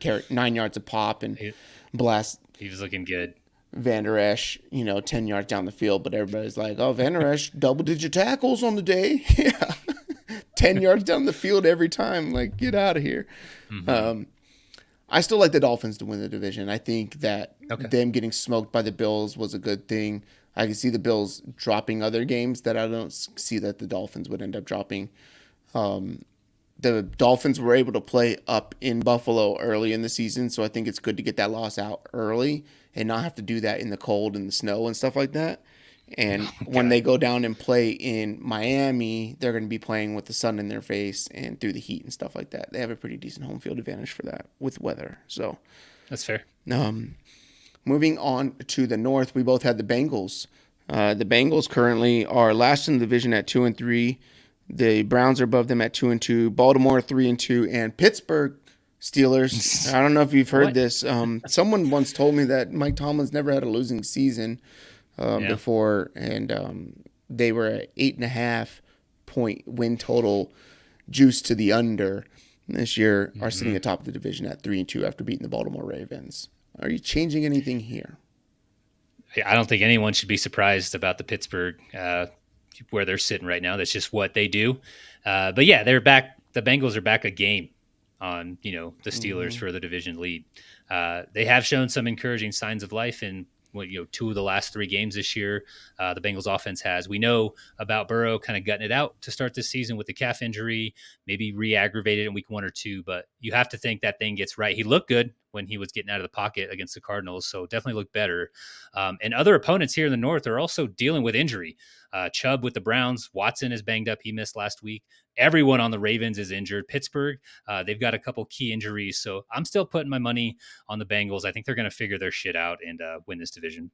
yards a pop and He, blast he was looking good. Van Der Esch, 10 yards down the field. But everybody's like, oh, Van Der Esch, double-digit tackles on the day. Yeah, 10 yards down the field every time. Like, get out of here. Hmm. Um, I still like the Dolphins to win the division. I think that Okay. them getting smoked by the Bills was a good thing. I can see the Bills dropping other games that I don't see that the Dolphins would end up dropping. The Dolphins were able to play up in Buffalo early in the season, so I think it's good to get that loss out early and not have to do that in the cold and the snow and stuff like that. And Oh, when God. they go down and play in Miami, they're going to be playing with the sun in their face and through the heat and stuff like that. They have a pretty decent home field advantage for that with weather. So, That's fair. um, moving on to the North, we both had the Bengals. The Bengals currently are last in the division at 2-3. The Browns are above them at 2-2. Baltimore 3-2, and Pittsburgh Steelers. I don't know if you've heard What? this. Someone once told me that Mike Tomlin's never had a losing season Yeah. before, and they were at 8.5 point win total, juice to the under. This year are sitting Hmm. atop the division at 3-2 after beating the Baltimore Ravens. Are you changing anything here? I don't think anyone should be surprised about the Pittsburgh where they're sitting right now. That's just what they do. But yeah, they're back. The Bengals are back a game on the Steelers Mm-hmm. for the division lead. They have shown some encouraging signs of life in two of the last three games this year. The Bengals offense has. We know about Burrow kind of gutting it out to start this season with the calf injury, maybe re-aggravated in week 1 or 2. But you have to think that thing gets right. He looked good when he was getting out of the pocket against the Cardinals, so definitely looked better. And other opponents here in the North are also dealing with injury. Chubb with the Browns, Watson is banged up. He missed last week. Everyone on the Ravens is injured. Pittsburgh, they've got a couple key injuries. So I'm still putting my money on the Bengals. I think they're going to figure their shit out and win this division.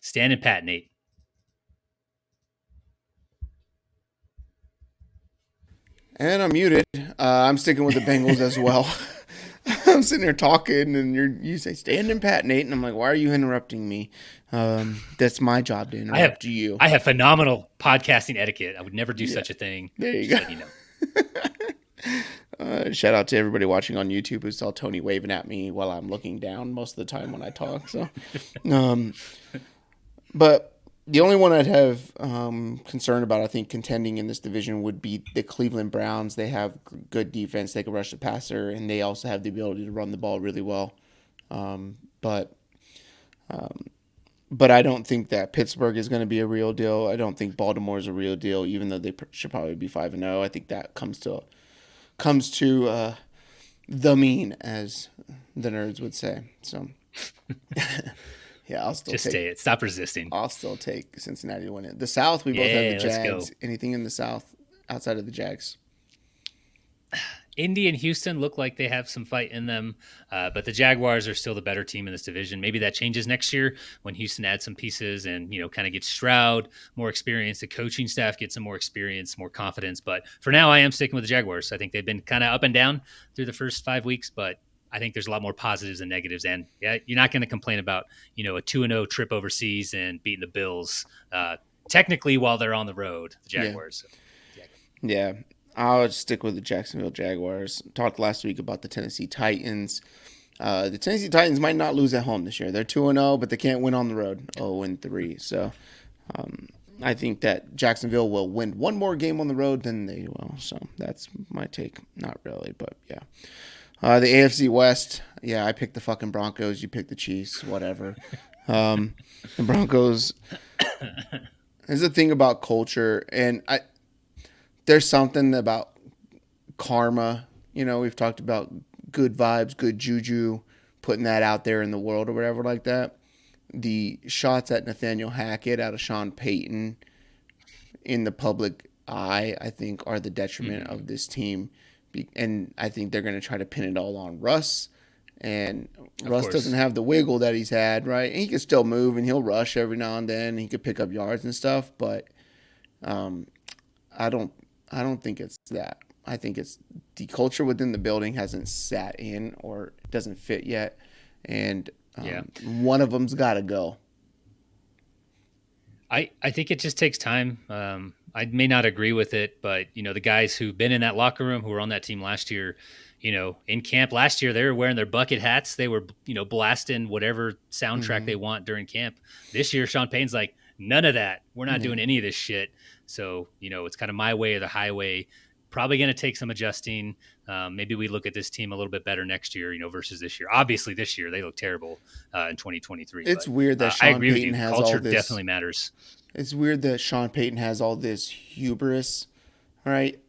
Standing pat, Nate. And I'm muted. I'm sticking with the Bengals as well. I'm sitting here talking, and you say standing pat, Nate, and I'm like, why are you interrupting me? That's my job to I have interrupt you. I have phenomenal podcasting etiquette. I would never do Yeah, such a thing. there you Just go. letting you know. Shout out to everybody watching on YouTube who saw Tony waving at me while I'm looking down most of the time when I talk. So, um, but the only one I'd have concern about, I think, contending in this division would be the Cleveland Browns. They have good defense; they can rush the passer, and they also have the ability to run the ball really well. But I don't think that Pittsburgh is going to be a real deal. I don't think Baltimore is a real deal, even though they should probably be 5-0. I think that comes to the mean, as the nerds would say. So, yeah, Just say it. Stop resisting. I'll still take Cincinnati to win it. The South, we both have the Yeah, let's go. Jags. Anything in the South outside of the Jags? Indy and Houston look like they have some fight in them, but the Jaguars are still the better team in this division. Maybe that changes next year when Houston adds some pieces and kind of gets Stroud more experience. The coaching staff gets some more experience, more confidence. But for now, I am sticking with the Jaguars. I think they've been kind of up and down through the first 5 weeks, but I think there's a lot more positives than negatives. And yeah, you're not going to complain about a 2-0 trip overseas and beating the Bills. Technically, while they're on the road, the Yeah, Jaguars. So, yeah. yeah. I'll stick with the Jacksonville Jaguars. Talked last week about the Tennessee Titans. The Tennessee Titans might not lose at home this year. They're 2-0, but they can't win on the road. 0-3. So I think that Jacksonville will win one more game on the road than they will. So that's my take. Not really, but yeah. The AFC West, yeah, I picked the fucking Broncos. You picked the Chiefs, whatever. The Broncos, There's a thing about culture, and there's something about karma. We've talked about good vibes, good juju, putting that out there in the world or whatever like that. The shots at Nathaniel Hackett out of Sean Payton in the public eye, I think, are the detriment Mm-hmm. of this team. And I think they're going to try to pin it all on Russ. And Of Russ doesn't course. have the wiggle that he's had, right? And he can still move and he'll rush every now and then. And he could pick up yards and stuff, but um, I don't, I don't think it's that. I think it's the culture within the building hasn't sat in or doesn't fit yet, and Yeah. one of them's got to go. I think it just takes time. I may not agree with it, but the guys who've been in that locker room, who were on that team last year, in camp last year, they were wearing their bucket hats. They were, blasting whatever soundtrack Mm-hmm. they want during camp. This year, Sean Payne's like, none of that. We're not Yeah. doing any of this shit. So, it's kind of my way or the highway. Probably going to take some adjusting. Maybe we look at this team a little bit better next year, versus this year. Obviously, this year they look terrible in 2023. It's But weird that I Sean agree with Payton you. has all Culture this. definitely matters. It's weird that Sean Payton has all this hubris, right,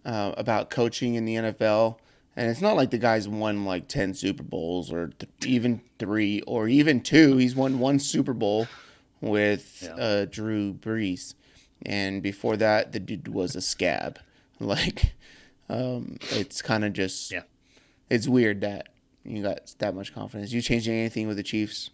about coaching in the NFL. And it's not like the guy's won like 10 Super Bowls or even three or even two. He's won one Super Bowl with Yeah. Drew Brees. And before that, the dude was a scab. Like, it's kind of just, Yeah. it's weird that you got that much confidence. You changing anything with the Chiefs?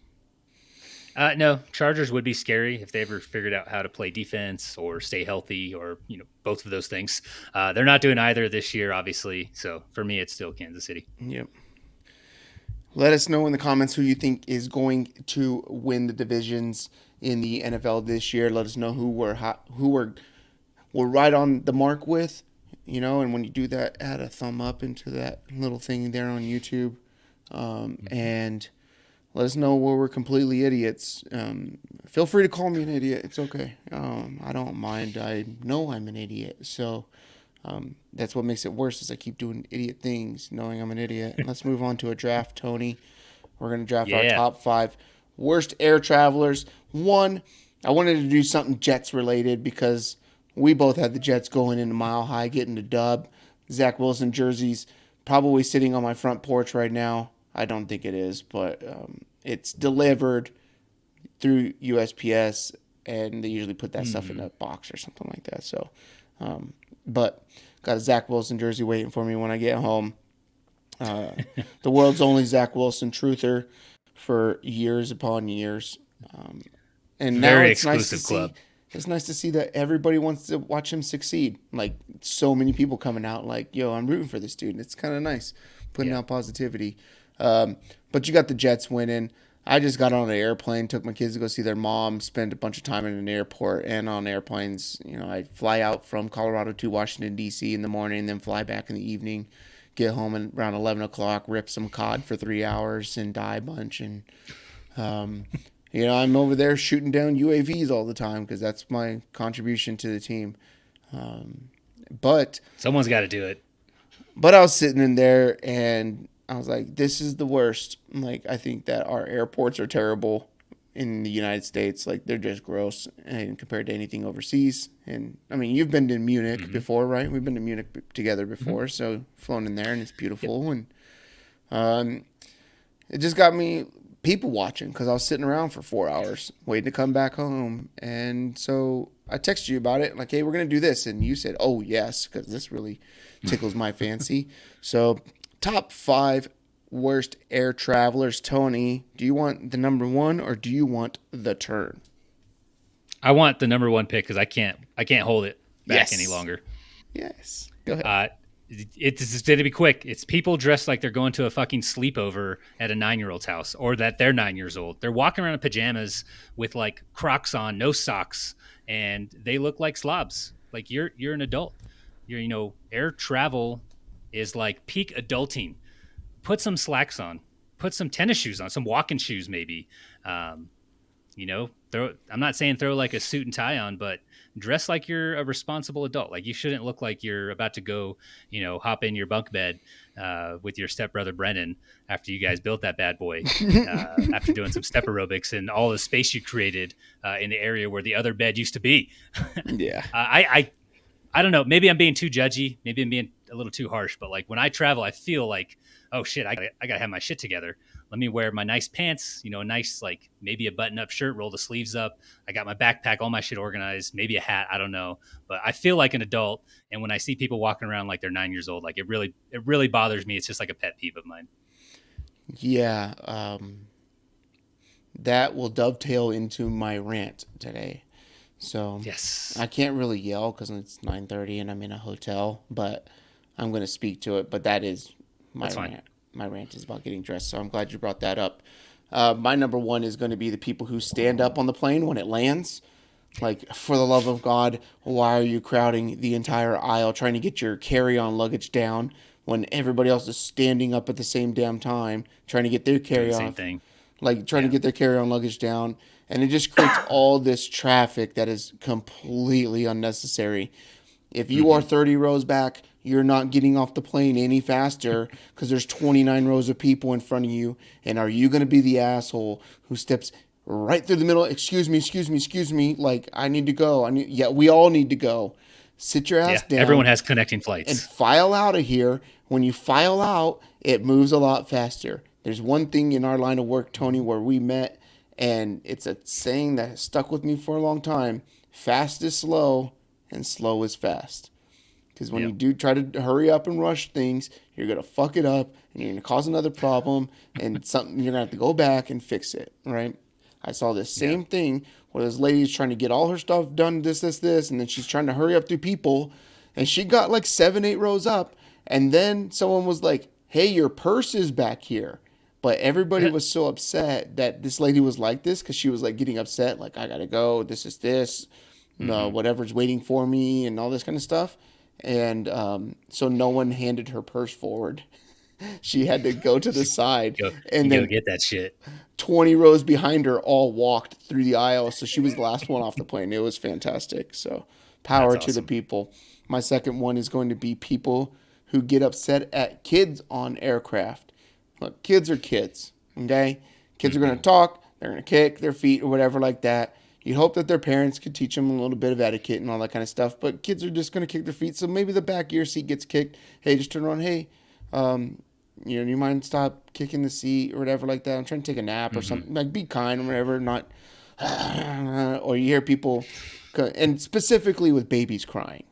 No, Chargers would be scary if they ever figured out how to play defense or stay healthy or, both of those things. They're not doing either this year, obviously. So for me, it's still Kansas City. Yep. Let us know in the comments who you think is going to win the divisions in the NFL this year. Let us know who we're right on the mark with, and when you do that, add a thumb up into that little thing there on YouTube, Mhm. and let us know where we're completely idiots. Feel free to call me an idiot. It's okay. I don't mind. I know I'm an idiot, so that's what makes it worse. Is I keep doing idiot things, knowing I'm an idiot. Let's move on to a draft, Tony. We're gonna draft our Yeah. top 5 worst air travelers. One, I wanted to do something Jets related because we both had the Jets going into Mile High, getting the dub. Zach Wilson jerseys probably sitting on my front porch right now. I don't think it is, but it's delivered through USPS, and they usually put that stuff in Hmm. a box or something like that. So, but got a Zach Wilson jersey waiting for me when I get home. Uh, the world's only Zach Wilson truther for years upon years, um, and now Very it's nice to exclusive see. club. It's nice to see that everybody wants to watch him succeed. Like so many people coming out, like, "Yo, I'm rooting for this dude." And it's kind of nice, putting Yeah. out positivity. But you got the Jets winning. I just got on an airplane, took my kids to go see their mom, spent a bunch of time in an airport and on airplanes. I fly out from Colorado to Washington D.C. in the morning, then fly back in the evening. Get home at around 11 o'clock, rip some cod for 3 hours, and die a bunch. And um, I'm over there shooting down UAVs all the time because that's my contribution to the team. Um, but Someone's got to do it. but I was sitting in there and I was like, this is the worst. Like, I think that our airports are terrible in the United States. Like, they're just gross and compared to anything overseas. And I mean, you've been to Munich Hmm. before, right? We've been to Munich together Hmm. before. So, flown in there and it's Yep. beautiful. And um, it just got me people watching because I was sitting around for 4 hours waiting to come back home. And so I texted you about it, like, hey, we're going to do this. And you said, oh, yes, because this really tickles my fancy. So, top 5 worst air travelers. Tony, do you want the number one or do you want the turn? I want the number one pick because I can't hold it back any Yes. longer. Yes. Go ahead. It's going to be quick. It's people dressed like they're going to a fucking sleepover at a 9-year-old's house, or that they're 9 years old. They're walking around in pajamas with like Crocs on, no socks, and they look like slobs. Like you're an adult. Air travel is like peak adulting. Put some slacks on, put some tennis shoes on, some walking shoes maybe. Um, I'm not saying throw like a suit and tie on, but dress like you're a responsible adult. Like you shouldn't look like you're about to go, hop in your bunk bed with your stepbrother Brennan after you guys built that bad boy. After doing some step aerobics and all the space you created in the area where the other bed used to be. Yeah. I don't know. Maybe I'm being too judgy. Maybe I'm being a little too harsh. But like when I travel, I feel like, oh shit, I gotta have my shit together. Let me wear my nice pants, a nice like maybe a button up shirt, roll the sleeves up. I got my backpack, all my shit organized, maybe a hat. I don't know, but I feel like an adult. And when I see people walking around like they're 9 years old, like it really bothers me. It's just like a pet peeve of mine. Yeah. That will dovetail into my rant today. So Yes, I can't really yell because it's 9:30 and I'm in a hotel, but I'm going to speak to it. But that is my that's fine. rant. My rant is about getting dressed. So I'm glad you brought that up. My number one is going to be the people who stand up on the plane when it lands. Like, for the love of God, why are you crowding the entire aisle trying to get your carry-on luggage down when everybody else is standing up at the same damn time trying to get their Doing the carry-on same thing. like trying to Yeah. get their carry-on luggage down, and it just creates all this traffic that is completely unnecessary. If you are Mm-hmm. 30 rows back, you're not getting off the plane any faster because there's 29 rows of people in front of you. And are you going to be the asshole who steps right through the middle? Excuse me, excuse me, excuse me. Like, I need to go. Yeah, we all need to go. Sit your ass Yeah. Everyone down has connecting and flights. file out of here. When you file out, it moves a lot faster. There's one thing in our line of work, Tony, where we met, and it's a saying that has stuck with me for a long time: fast is slow, and slow is fast. Because when you Yep. do try to hurry up and rush things, you're gonna fuck it up, and you're gonna cause another problem, and something you're gonna have to go back and fix it. Right? I saw this Yeah. same thing where this lady's trying to get all her stuff done, this, and then she's trying to hurry up through people, and she got like 7, 8 rows up, and then someone was like, "Hey, your purse is back here." But everybody was so upset that this lady was like this because she was like getting upset, like, "I gotta go. This is this, no, Mm-hmm. whatever's waiting for me," and all this kind of stuff. And so no one handed her purse forward. She had to go to the side, Go. and You go then get that shit. 20 rows behind her all walked through the aisle. So she was the last one off the plane. It was fantastic. So That's power to the awesome. people. My second one is going to be people who get upset at kids on aircraft. Look, kids are kids. Okay? Kids are going Mm-hmm. to talk, they're going to kick their feet or whatever like that. You hope that their parents could teach them a little bit of etiquette and all that kind of stuff, but kids are just going to kick their feet. So maybe the back of your seat gets kicked. Hey, just turn around. Hey, um, you mind stop kicking the seat or whatever like that. I'm trying to take a nap or Mm-hmm. something. Like, be kind or whatever. Not, or you hear people, and specifically with babies crying.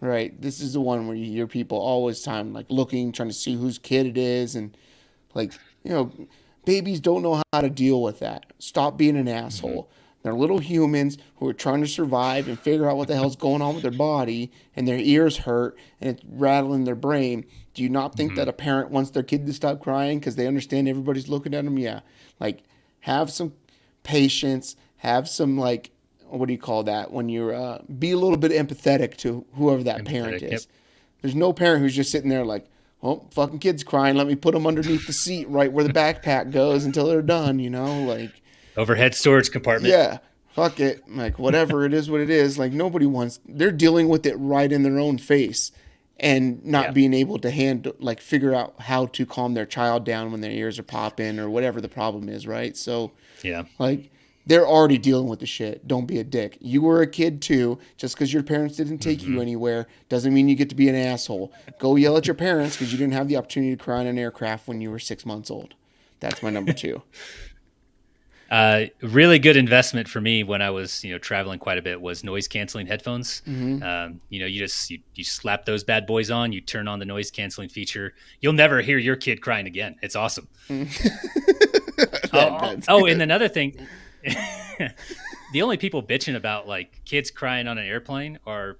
Right, this is the one where you hear people always time like looking, trying to see whose kid it is, and like, you know, babies don't know how to deal with that. Stop being an Mm-hmm. asshole. They're little humans who are trying to survive and figure out what the hell's going on with their body, and their ears hurt and it's rattling their brain. Do you not think Mm-hmm. that a parent wants their kid to stop crying because they understand everybody's looking at them? Yeah. Like, have some patience, have some, like, what do you call that? When you're, be a little bit empathetic to whoever that parent Empathetic. Yep. is. There's no parent who's just sitting there like, "Oh, fucking kid's crying. Let me put them underneath the seat right where the backpack goes until they're done," you know? Like, Overhead storage compartment. yeah, fuck it. Like, whatever it is, what it is. Like, nobody wants, they're dealing with it right in their own face and not Yeah. being able to handle, like, figure out how to calm their child down when their ears are popping or whatever the problem is, right? So, Yeah. like, they're already dealing with the shit. Don't be a dick. You were a kid too. Just because your parents didn't take you Mm-hmm. anywhere doesn't mean you get to be an asshole. Go yell at your parents because you didn't have the opportunity to cry on an aircraft when you were 6 months old. That's my number two. Really good investment for me when I was, traveling quite a bit was noise canceling headphones. Mm-hmm. You slap those bad boys on, you turn on the noise canceling feature. You'll never hear your kid crying again. It's awesome. That's And good. another thing, the only people bitching about like kids crying on an airplane are,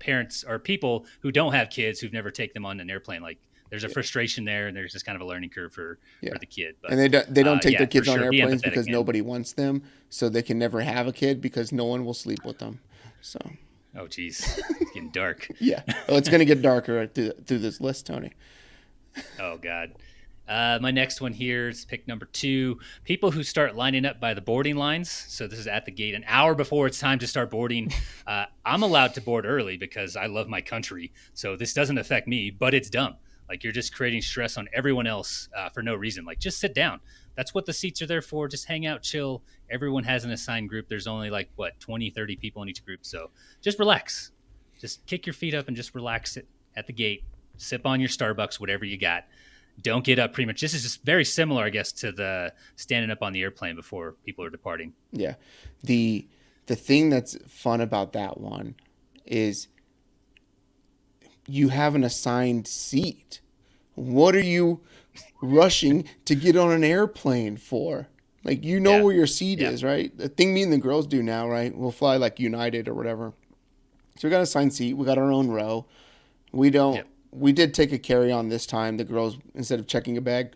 parents or people who don't have kids who've never taken them on an airplane. Like there's a Yeah. frustration there, and there's just kind of a learning curve Yeah. for the kid. And But they don't take their yeah, for kids on sure, be airplanes empathetic, because man. nobody wants them, so they can never have a kid because no one will sleep with them. So Oh, geez, it's getting dark. yeah. Oh, it's gonna get darker through this list, Tony. Oh God. My next one here is pick number 2. People who start lining up by the boarding lines. So this is at the gate an hour before it's time to start boarding. I'm allowed to board early because I love my country. So this doesn't affect me, but it's dumb. Like you're just creating stress on everyone else for no reason. Like just sit down. That's what the seats are there for. Just hang out, chill. Everyone has an assigned group. There's only like, 20, 30 people in each group. So just relax. Just kick your feet up and just relax it at the gate. Sip on your Starbucks, whatever you got. Don't get up pretty much. This is just very similar, I guess, to the standing up on the airplane before people are departing. Yeah. The thing that's fun about that one is you have an assigned seat. What are you rushing to get on an airplane for? Like, you know Yeah. where your seat Yeah. is, right? The thing me and the girls do now, right? We'll fly like United or whatever. So we got an assigned seat. We got our own row. We don't. Yep. We did take a carry on this time. The girls, instead of checking a bag,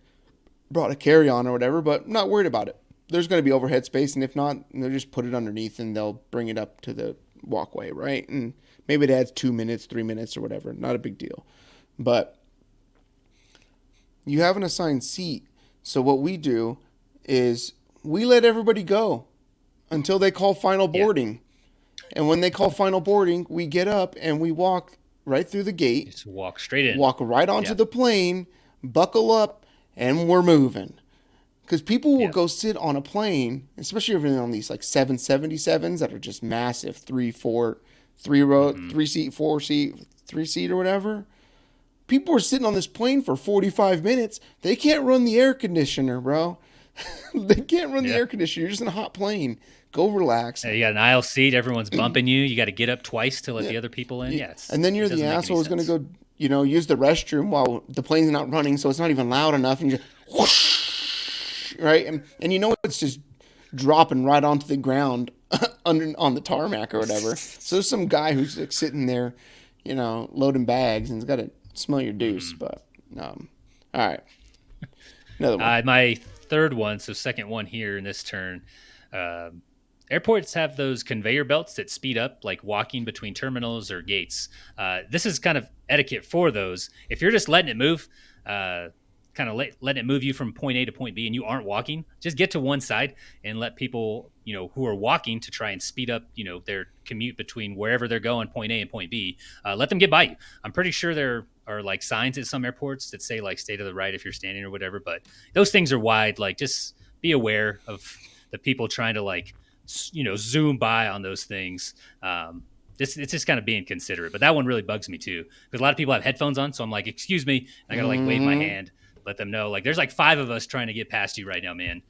brought a carry on or whatever, but not worried about it. There's going to be overhead space, and if not, they'll just put it underneath and they'll bring it up to the walkway, right? And maybe it adds 2 minutes, 3 minutes, or whatever. Not a big deal. But you have an assigned seat. So what we do is we let everybody go until they call final Yeah. boarding. And when they call final boarding, we get up and we walk right through the gate, Just walk straight in. walk right onto Yeah. the plane, buckle up, and we're moving. Because people will Yeah. go sit on a plane, especially if you're on these like 777s that are just massive, 3, 4, 3 row, 3 seat, 4 seat, 3 seat or whatever. People are sitting on this plane for 45 minutes. They can't run the air conditioner, bro. They can't run the Yeah. air conditioner. You're just in a hot plane. Go relax. You got an aisle seat. Everyone's bumping you. You got to get up twice to let the other people in. Yeah. And then you're the asshole who's going to go, use the restroom while the plane's not running, so it's not even loud enough, and you just whoosh, right? And you know it's just dropping right onto the ground on the tarmac or whatever. So there's some guy who's like sitting there, loading bags, and he's got to smell your deuce. But all right, another one. My third one, so second one here in this turn. Airports have those conveyor belts that speed up, like walking between terminals or gates. This is kind of etiquette for those. If you're just letting it move, letting it move you from point A to point B, and you aren't walking, just get to one side and let people, who are walking to try and speed up, their commute between wherever they're going, point A and point B. Let them get by you. I'm pretty sure there are like signs at some airports that say like stay to the right if you're standing or whatever, but those things are wide. Like just be aware of the people trying to like, zoom by on those things. It's just kind of being considerate, but that one really bugs me too because a lot of people have headphones on, so I'm like, excuse me, and I gotta like wave my hand, let them know like there's like 5 of us trying to get past you right now, man.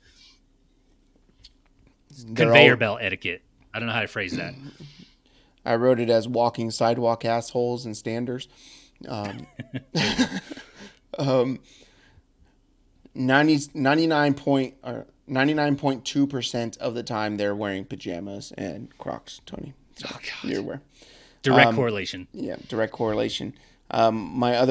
Conveyor belt etiquette. I don't know how to phrase that. I wrote it as walking sidewalk assholes and standers. 99.2% of the time they're wearing pajamas and Crocs, Tony. So you're aware. Direct correlation. Yeah, direct correlation. My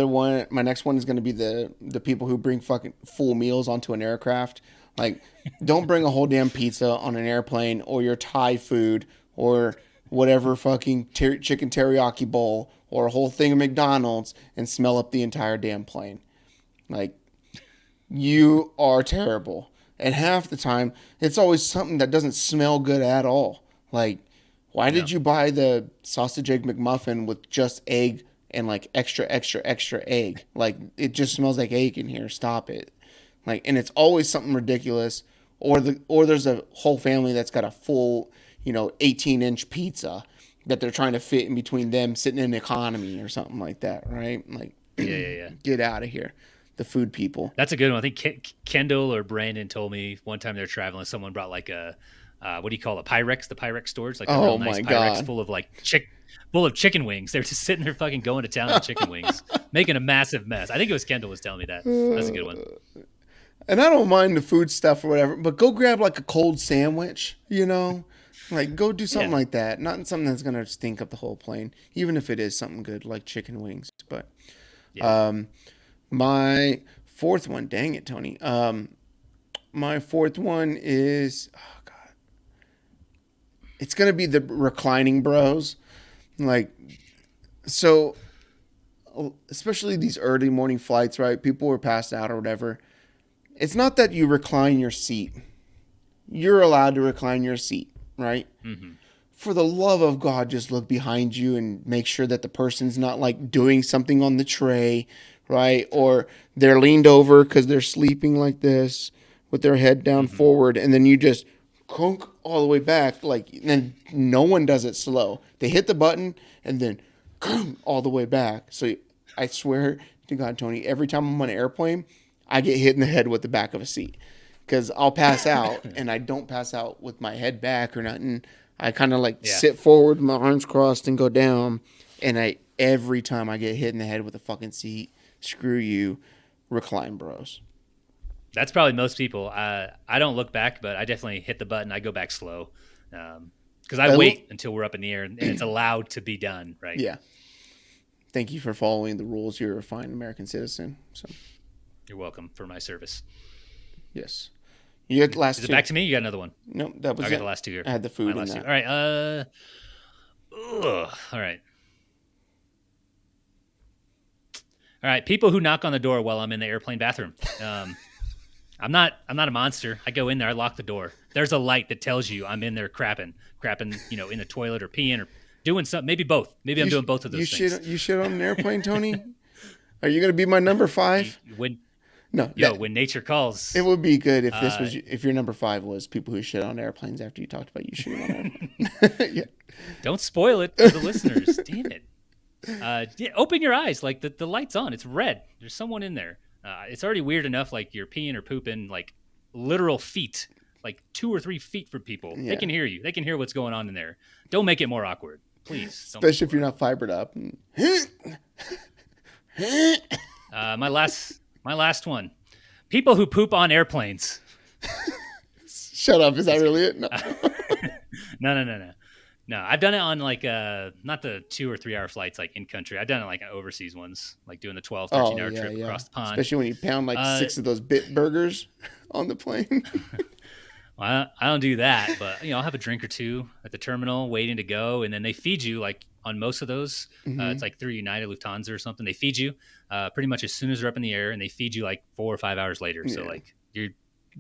next one is going to be the people who bring fucking full meals onto an aircraft. Like, don't bring a whole damn pizza on an airplane or your Thai food or whatever fucking chicken teriyaki bowl or a whole thing of McDonald's and smell up the entire damn plane. Like, you are terrible. And half the time, it's always something that doesn't smell good at all. Like, why did you buy the sausage egg McMuffin with just egg and like extra, extra, extra egg? Like, it just smells like egg in here. Stop it. Like, and it's always something ridiculous. Or there's a whole family that's got a full, 18-inch pizza that they're trying to fit in between them sitting in economy or something like that, right? Like, Yeah. Get out of here. The food people. That's a good one. I think Kendall or Brandon told me one time they're traveling, someone brought like a what do you call it? Pyrex, the Pyrex stores, like a real nice Pyrex full of like full of chicken wings. They're just sitting there fucking going to town on chicken wings, making a massive mess. I think it was Kendall was telling me that. That's a good one. And I don't mind the food stuff or whatever, but go grab like a cold sandwich, like go do something like that. Not something that's gonna stink up the whole plane, even if it is something good like chicken wings. But my fourth one, dang it, Tony. My fourth one is, oh God, it's gonna be the reclining bros, like, so, especially these early morning flights, right? People were passed out or whatever. It's not that you recline your seat. You're allowed to recline your seat, right? Mm-hmm. For the love of God, just look behind you and make sure that the person's not like doing something on the tray, right? Or they're leaned over because they're sleeping like this with their head down Mm-hmm. forward, and then you just crunk all the way back. Like, then no one does it slow. They hit the button and then all the way back. So I swear to God, Tony, every time I'm on an airplane, I get hit in the head with the back of a seat because I'll pass out, and I don't pass out with my head back or nothing. I kind of like Yeah. sit forward, my arms crossed, and go down. And every time I get hit in the head with a fucking seat, screw you, recline, bros. That's probably most people. I don't look back, but I definitely hit the button. I go back slow because I wait until we're up in the air and it's allowed to be done. Right. Yeah. Thank you for following the rules. You're a fine American citizen. So You're welcome for my service. yes, you get the last Is it two. back to me? You got another one. Nope, that was I it. got the last two here. I had the food My in last that. two. All right. All right. All right. People who knock on the door while I'm in the airplane bathroom. I'm not a monster. I go in there, I lock the door. There's a light that tells you I'm in there crapping, in the toilet or peeing or doing something. Maybe both. Maybe I'm doing both of those things. You shit on an airplane, Tony? Are you gonna be my number 5? When No, when nature calls. it would be good if this was if your number 5 was people who shit on airplanes after you talked about you shitting on airplanes. Yeah. Don't spoil it for the listeners. Damn it. Open your eyes. Like the light's on. It's red. There's someone in there. It's already weird enough. Like you're peeing or pooping, like literal feet, like 2 or 3 feet from people. Yeah. They can hear you. They can hear what's going on in there. Don't make it more awkward, please. Especially if you're not fibered up. My last one. People who poop on airplanes. Shut up. Is that really it? No. No. No, I've done it on like not the 2 or 3 hour flights like in country. I've done it like overseas ones, like doing the 12, 13 hour trip across the pond. Especially when you pound like 6 of those bit burgers on the plane. Well, I don't do that, but I'll have a drink or two at the terminal waiting to go, and then they feed you like on most of those. It's like through United, Lufthansa or something. They feed you pretty much as soon as they're up in the air, and they feed you like 4 or 5 hours later. So like you're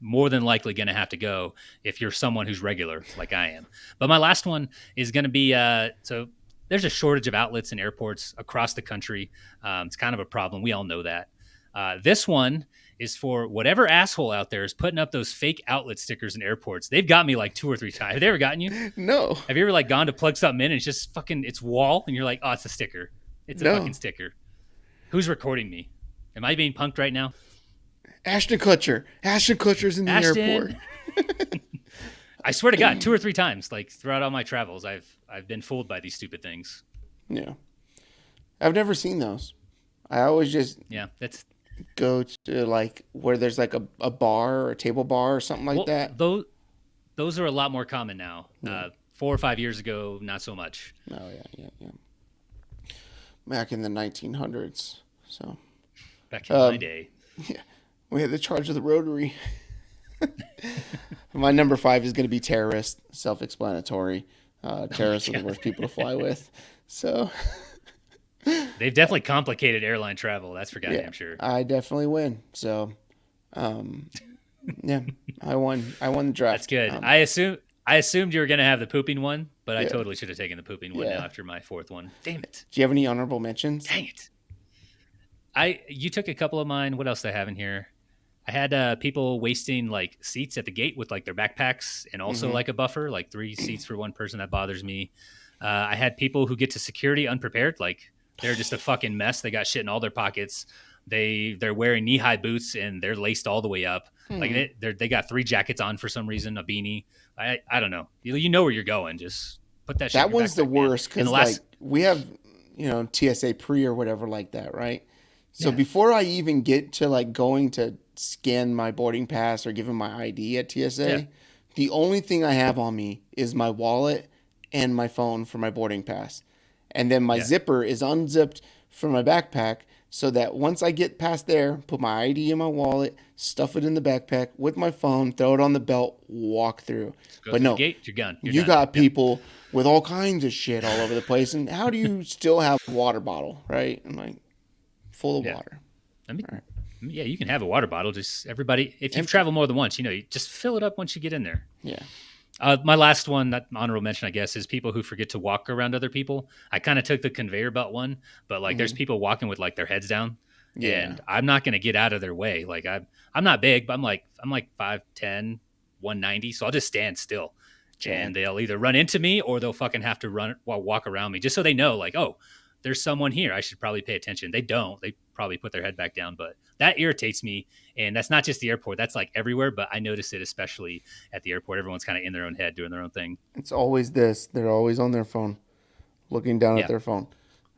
more than likely going to have to go if you're someone who's regular like I am. But my last one is going to be so there's a shortage of outlets in airports across the country. It's kind of a problem. We all know that. This one is for whatever asshole out there is putting up those fake outlet stickers in airports. They've got me like 2 or 3 times. Have they ever gotten you? No. Have you ever like gone to plug something in and it's just fucking it's wall and you're like, oh, it's a sticker. It's a fucking sticker. Who's recording me? Am I being punked right now? Ashton Kutcher. Ashton Kutcher's in the airport. I swear to God, 2 or 3 times, like throughout all my travels, I've been fooled by these stupid things. Yeah. I've never seen those. I always just go to like where there's like a bar or a table bar or something like that. Those are a lot more common now. 4 or 5 years ago, not so much. Oh yeah. Back in the 1900s. So back in my day. Yeah. We had the charge of the Rotary. My number 5 is going to be terrorist. Self-explanatory. Terrorists are the worst people to fly with. So they've definitely complicated airline travel. That's for goddamn sure. I definitely win. So, yeah, I won the draft. That's good. I assumed you were going to have the pooping one, but I totally should have taken the pooping one now after my 4th one. Damn it. Do you have any honorable mentions? Dang it. You took a couple of mine. What else do I have in here? I had people wasting like seats at the gate with like their backpacks and also like a buffer, like 3 seats for one person. That bothers me. I had people who get to security unprepared, like they're just a fucking mess. They got shit in all their pockets. They're wearing knee-high boots and they're laced all the way up. Like they got 3 jackets on for some reason, a beanie. I don't know. You know where you're going. Just put that shit. That one's the worst because like we have TSA pre or whatever like that, right? So before I even get to like going to scan my boarding pass or give them my ID at TSA, the only thing I have on me is my wallet and my phone for my boarding pass. And then my zipper is unzipped from my backpack so that once I get past there, put my ID in my wallet, stuff it in the backpack with my phone, throw it on the belt, walk through. But no, gate, you're done. You got people with all kinds of shit all over the place. And how do you still have a water bottle, right? I'm like, full of water. Let me Yeah, you can have a water bottle. Just everybody, if you've Empty. traveled more than once, you just fill it up once you get in there. Yeah. My last one, that honorable mention, I guess, is people who forget to walk around other people. I kind of took the conveyor belt one, but like there's Hmm. people walking with like their heads down, Yeah. and I'm not going to get out of their way. Like I'm not big, but I'm like 5'10", 190, so I'll just stand still, Chad. and they'll either run into me or they'll fucking have to run while walk around me just so they know like, oh, there's someone here. I should probably pay attention. They don't. They probably put their head back down, but that irritates me. And that's not just the airport. That's like everywhere. But I notice it especially at the airport. Everyone's kind of in their own head doing their own thing. It's always this. They're always on their phone, looking down at Yeah, their phone.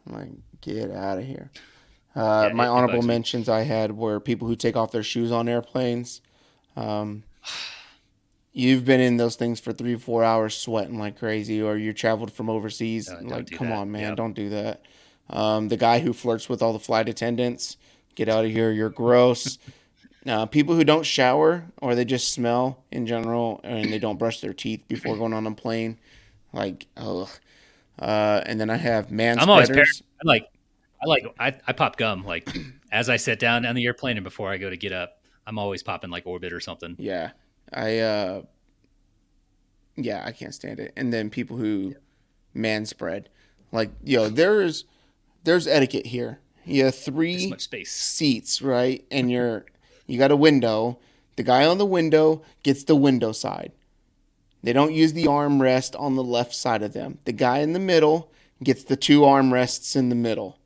I'm like, get out of here. yeah, My it honorable bugs me. mentions I had were people who take off their shoes on airplanes. Um, you've been in those things for 3 4 hours sweating like crazy, or you traveled from overseas. Don't Like, do come that. on, man, Yeah, don't do that. The guy who flirts with all the flight attendants, get out of here. You're gross. People who don't shower or they just smell in general and they don't brush their teeth before going on a plane. Like, ugh. And then I have man I'm always paranoid. spreaders. I pop gum like as I sit down on the airplane and before I go to get up. I'm always popping like Orbit or something. Yeah. I yeah, I can't stand it. And then people who Yeah, man spread. Like, there's etiquette here. You have this three much space. seats, right? And you got a window. The guy on the window gets the window side. They don't use the armrest on the left side of them. The guy in the middle gets the two armrests in the middle.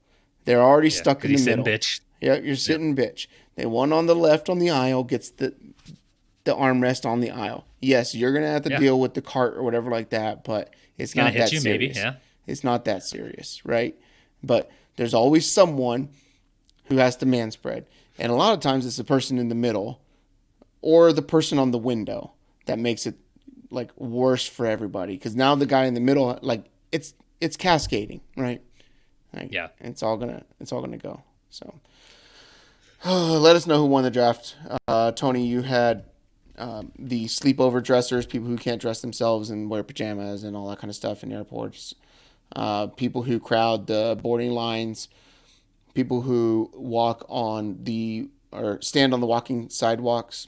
They're already Yeah, stuck because in the he's sitting middle. bitch. Yeah, you're Yeah, sitting bitch. The one on the left on the aisle gets the armrest on the aisle. Yes, you're gonna have to yeah. deal with the cart or whatever like that, but It's it's gonna not hit that you maybe. serious. Yeah, It's not that serious, right? But there's always someone who has to man spread, and a lot of times it's the person in the middle or the person on the window that makes it like worse for everybody because now the guy in the middle like it's cascading, right? Like yeah. it's all gonna go. So let us know who won the draft. Tony, you had the sleepover dressers, people who can't dress themselves and wear pajamas and all that kind of stuff in airports. People who crowd the boarding lines, people who walk on the or stand on the walking sidewalks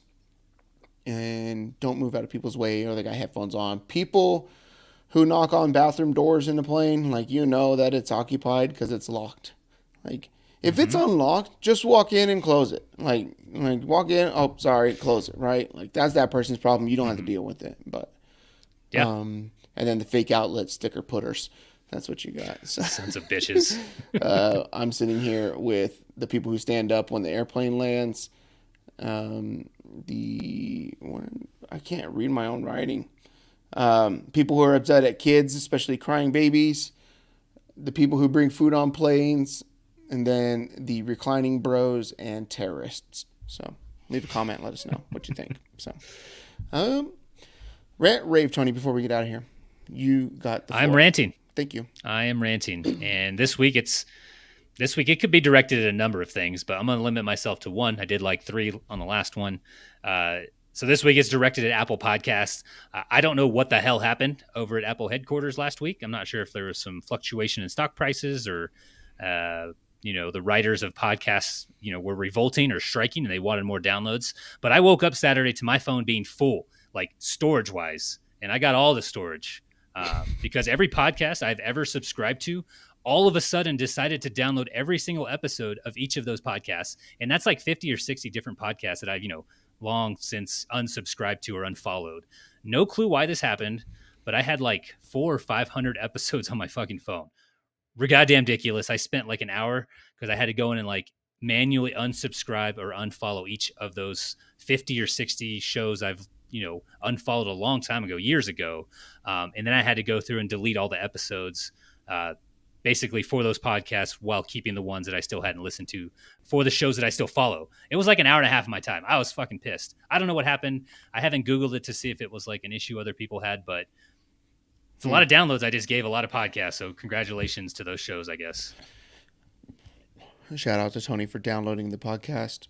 and don't move out of people's way or they got headphones on. People who knock on bathroom doors in the plane, like you know that it's occupied because it's locked. Like if it's Hmm. unlocked, just walk in and close it. Like walk in, oh sorry, close it, right? Like that's that person's problem. You don't have to Hmm. deal with it. But Yeah, and then the fake outlet sticker putters. That's what you got. So sons of bitches. I'm sitting here with the people who stand up when the airplane lands. The one I can't read my own writing. People who are upset at kids, especially crying babies. The people who bring food on planes, and then the reclining bros and terrorists. So leave a comment, let us know what you think. So, um, rant rave, Tony. Before we get out of here, you got the I'm floor. ranting. Thank you. I am ranting, and this week it could be directed at a number of things, but I'm going to limit myself to one. I did like three on the last one. Uh, so this week it's directed at Apple Podcasts. I don't know what the hell happened over at Apple headquarters last week. I'm not sure if there was some fluctuation in stock prices or, the writers of podcasts, were revolting or striking and they wanted more downloads. But I woke up Saturday to my phone being full, like storage wise, and I got all the storage because every podcast I've ever subscribed to all of a sudden decided to download every single episode of each of those podcasts. And that's like 50 or 60 different podcasts that I've, long since unsubscribed to or unfollowed. No clue why this happened, but I had like 400 or 500 episodes on my fucking phone. Goddamn ridiculous. I spent like an hour because I had to go in and like manually unsubscribe or unfollow each of those 50 or 60 shows I've unfollowed a long time ago, years ago. And then I had to go through and delete all the episodes basically for those podcasts while keeping the ones that I still hadn't listened to for the shows that I still follow. It was like an hour and a half of my time. I was fucking pissed. I don't know what happened. I haven't Googled it to see if it was like an issue other people had, but it's a lot of downloads. I just gave a lot of podcasts. So congratulations to those shows, I guess. Shout out to Tony for downloading the podcast.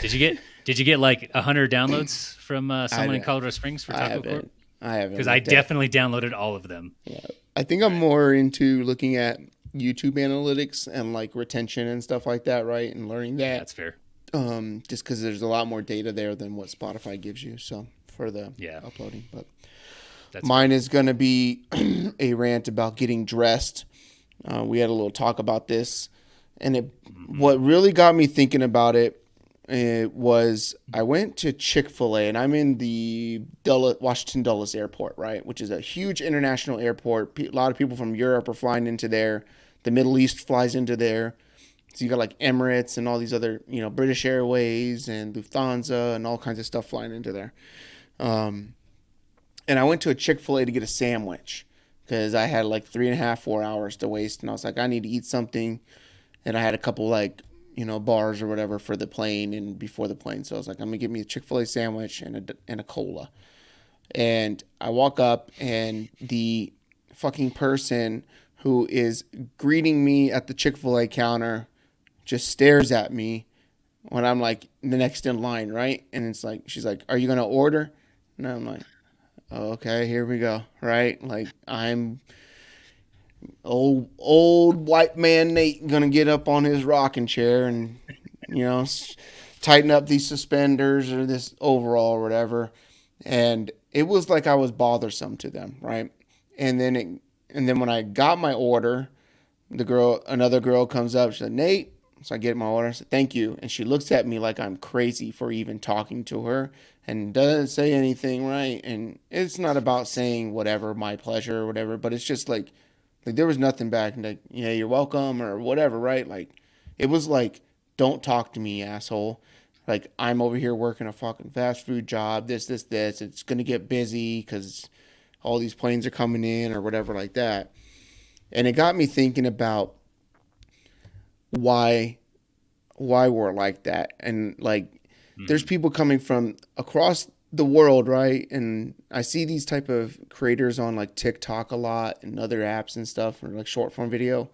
Did you get like 100 downloads from someone in I, Colorado Springs for I Taco haven't. Corp? I haven't. Because I definitely downloaded all of them. Yeah. I think I'm more into looking at YouTube analytics and like retention and stuff like that, right? And learning Yeah, that. that's fair. just because there's a lot more data there than what Spotify gives you. So for the Yeah, uploading, but that's mine fair. is going to be a rant about getting dressed. We had a little talk about this, and Hmm. what really got me thinking about it was I went to Chick-fil-A, and I'm in the Washington Dulles Airport, right, which is a huge international airport. A lot of people from Europe are flying into there. The Middle East flies into there. So you got like Emirates and all these other, British Airways and Lufthansa and all kinds of stuff flying into there. Um, and I went to a Chick-fil-A to get a sandwich because I had like 3.5, 4 hours to waste, and I was like, I need to eat something. And I had a couple like bars or whatever for the plane and before the plane. So I was like, I'm gonna get me a Chick-fil-A sandwich and a cola. And I walk up, and the fucking person who is greeting me at the Chick-fil-A counter just stares at me when I'm like the next in line, right? And it's like she's like, "Are you gonna order?" And I'm like, oh, "Okay, here we go." Right? Like I'm old white man Nate gonna get up on his rocking chair and you know tighten up these suspenders or this overall or whatever. And it was like I was bothersome to them, right? And then when I got my order, another girl comes up. She's like, Nate. So I get my order. I said, thank you. And she looks at me like I'm crazy for even talking to her and doesn't say anything, right? And it's not about saying whatever, my pleasure or whatever, but it's just like there was nothing back. And like, yeah, you're welcome or whatever, right? Like, it was like, don't talk to me, asshole. Like, I'm over here working a fucking fast food job, this. It's going to get busy because all these planes are coming in or whatever like that. And it got me thinking about why we're like that. And like there's Hmm. people coming from across the world, right? And I see these type of creators on like TikTok a lot and other apps and stuff, or like short form video,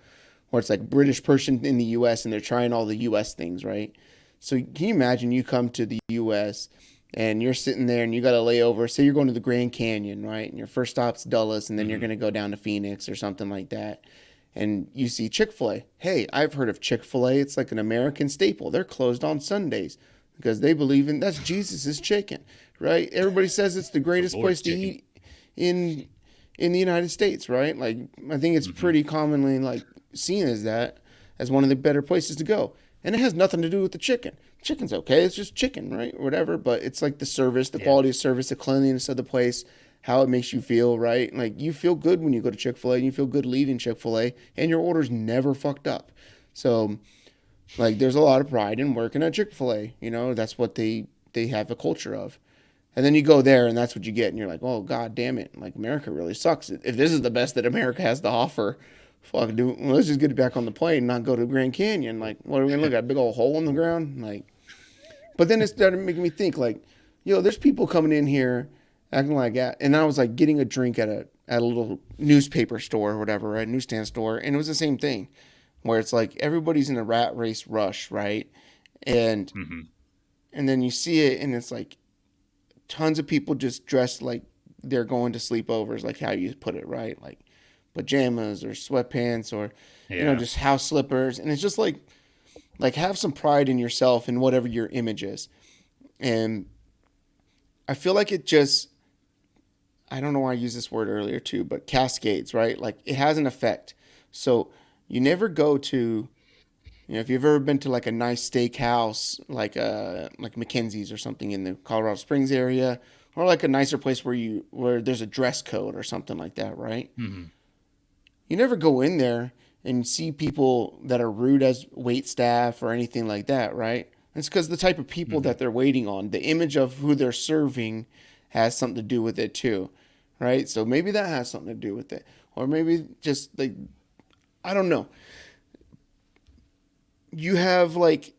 where it's like British person in the US and they're trying all the US things, right? So can you imagine you come to the US and you're sitting there and you got to lay over, say you're going to the Grand Canyon, right? And your first stop's Dulles, and then you're Hmm. going to go down to Phoenix or something like that, and you see Chick-fil-A. Hey, I've heard of Chick-fil-A. It's like an American staple. They're closed on Sundays because they believe in that's Jesus's chicken, right? Everybody says it's the The greatest Lord's place to chicken. eat in the United States, right? Like I think it's Hmm. pretty commonly like seen as that as one of the better places to go. And it has nothing to do with the chicken. Chicken's okay. It's just chicken, right? Whatever. But it's like the service, the Yeah. quality of service, the cleanliness of the place, how it makes you feel, right? Like you feel good when you go to Chick-fil-A and you feel good leaving Chick-fil-A and your order's never fucked up. So like there's a lot of pride in working at Chick-fil-A. That's what they have a culture of. And then you go there and that's what you get and you're like, "Oh god damn it. Like America really sucks. If this is the best that America has to offer, fuck dude, well, let's just get it back on the plane and not go to Grand Canyon. Like what are we going to look at? A big old hole in the ground?" Like but then it started making me think like, there's people coming in here acting like that. And I was like getting a drink at a little newspaper store or whatever, right? Newsstand store. And it was the same thing where it's like everybody's in a rat race rush, right? And Hmm. and then you see it and it's like tons of people just dressed like they're going to sleepovers, like how you put it, right? Like pajamas or sweatpants or Yeah. just house slippers. And it's just like have some pride in yourself and whatever your image is. And I feel like it just I don't know why I used this word earlier too, but cascades, right? Like it has an effect. So you never go to, if you've ever been to like a nice steakhouse, like Mackenzie's or something in the Colorado Springs area, or like a nicer place where there's a dress code or something like that, right? Hmm. You never go in there and see people that are rude as wait staff or anything like that, right? It's because the type of people Hmm. that they're waiting on, the image of who they're serving has something to do with it too, right? So maybe that has something to do with it. Or maybe just like, I don't know. You have like,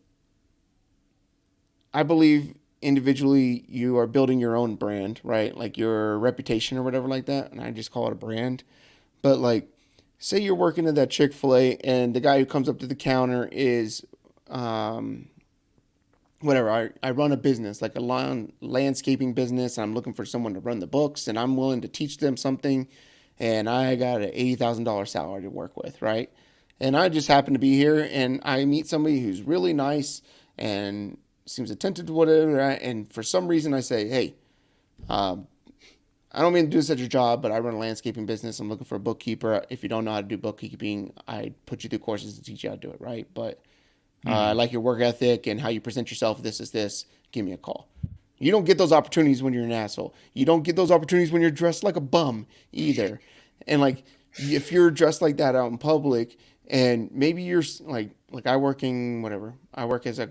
I believe individually you are building your own brand, right? Like your reputation or whatever like that. And I just call it a brand. But like, say you're working at that Chick Fil A, and the guy who comes up to the counter is, um, whatever. I run a business, like a landscaping business. And I'm looking for someone to run the books, and I'm willing to teach them something. And I got an $80,000 salary to work with, right? And I just happen to be here, and I meet somebody who's really nice, and seems attentive to whatever, and for some reason I say, hey, I don't mean to do this at your job, but I run a landscaping business. I'm looking for a bookkeeper. If you don't know how to do bookkeeping, I put you through courses to teach you how to do it, right? But I like your work ethic and how you present yourself. This is this. Give me a call. You don't get those opportunities when you're an asshole. You don't get those opportunities when you're dressed like a bum either. And like, if you're dressed like that out in public, and maybe you're like I work as a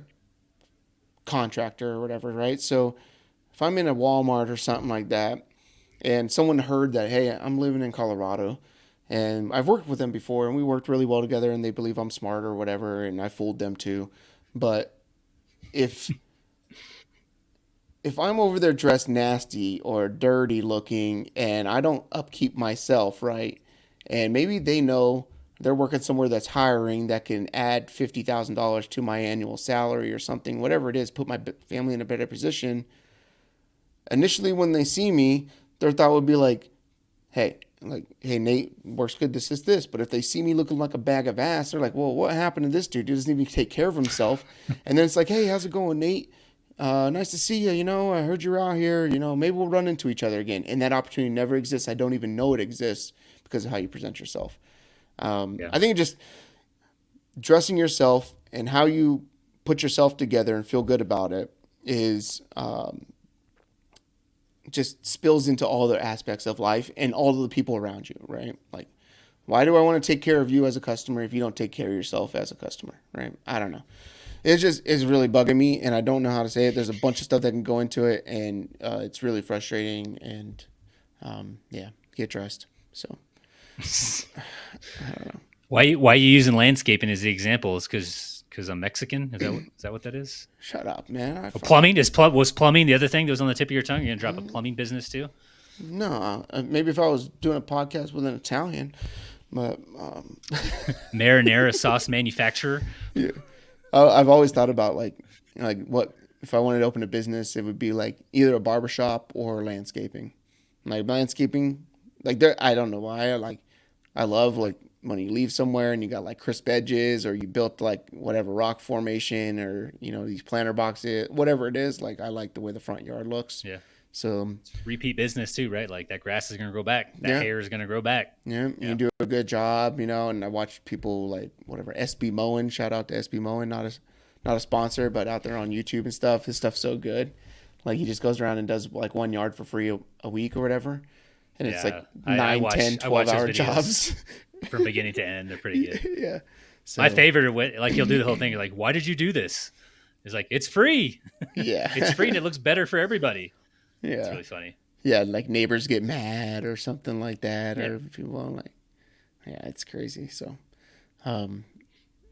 contractor or whatever, right? So if I'm in a Walmart or something like that, and someone heard that, hey, I'm living in Colorado, and I've worked with them before, and we worked really well together, and they believe I'm smart or whatever, and I fooled them too. But if I'm over there dressed nasty or dirty looking, and I don't upkeep myself right, and maybe they know they're working somewhere that's hiring that can add $50,000 to my annual salary or something, whatever it is, put my family in a better position. Initially, when they see me, their thought would be like, hey, Nate works good, this. But if they see me looking like a bag of ass, they're like, well, what happened to this dude? He doesn't even take care of himself. And then it's like, hey, how's it going, Nate? Nice to see you. You know, I heard you're out here. You know, maybe we'll run into each other again. And that opportunity never exists. I don't even know it exists because of how you present yourself. I think just dressing yourself and how you put yourself together and feel good about it is just spills into all the aspects of life and all of the people around you, right? Like, why do I want to take care of you as a customer if you don't take care of yourself as a customer, right? I don't know. It's really bugging me, and I don't know how to say it. There's a bunch of stuff that can go into it, and it's really frustrating. And get dressed. So I don't know. Why are you using landscaping as the example? Is because I'm Mexican? Is that what that is? Shut up, man. Plumbing was plumbing the other thing that was on the tip of your tongue? You're gonna drop a plumbing business too? No, maybe if I was doing a podcast with an Italian, but marinara sauce manufacturer. Yeah, I've always thought about like what if I wanted to open a business, it would be like either a barbershop or landscaping. Like landscaping, like there, I don't know why. I love like when you leave somewhere and you got like crisp edges, or you built like whatever rock formation, or these planter boxes, whatever it is. Like I like the way the front yard looks. Yeah. So it's repeat business too, right? Like that grass is gonna grow back, that hair is gonna grow back. Yeah, you do a good job, And I watch people like whatever SB Mowing. Shout out to SB Mowing, not a sponsor, but out there on YouTube and stuff. His stuff's so good. Like he just goes around and does like 1 yard for free a week or whatever. And it's like 9, 10, 12-hour jobs. From beginning to end, they're pretty good. Yeah. So, my favorite, like he'll do the whole thing. You're like, why did you do this? It's like, it's free. Yeah. It's free and it looks better for everybody. Yeah. It's really funny. Yeah, like neighbors get mad or something like that. Or people it's crazy. So,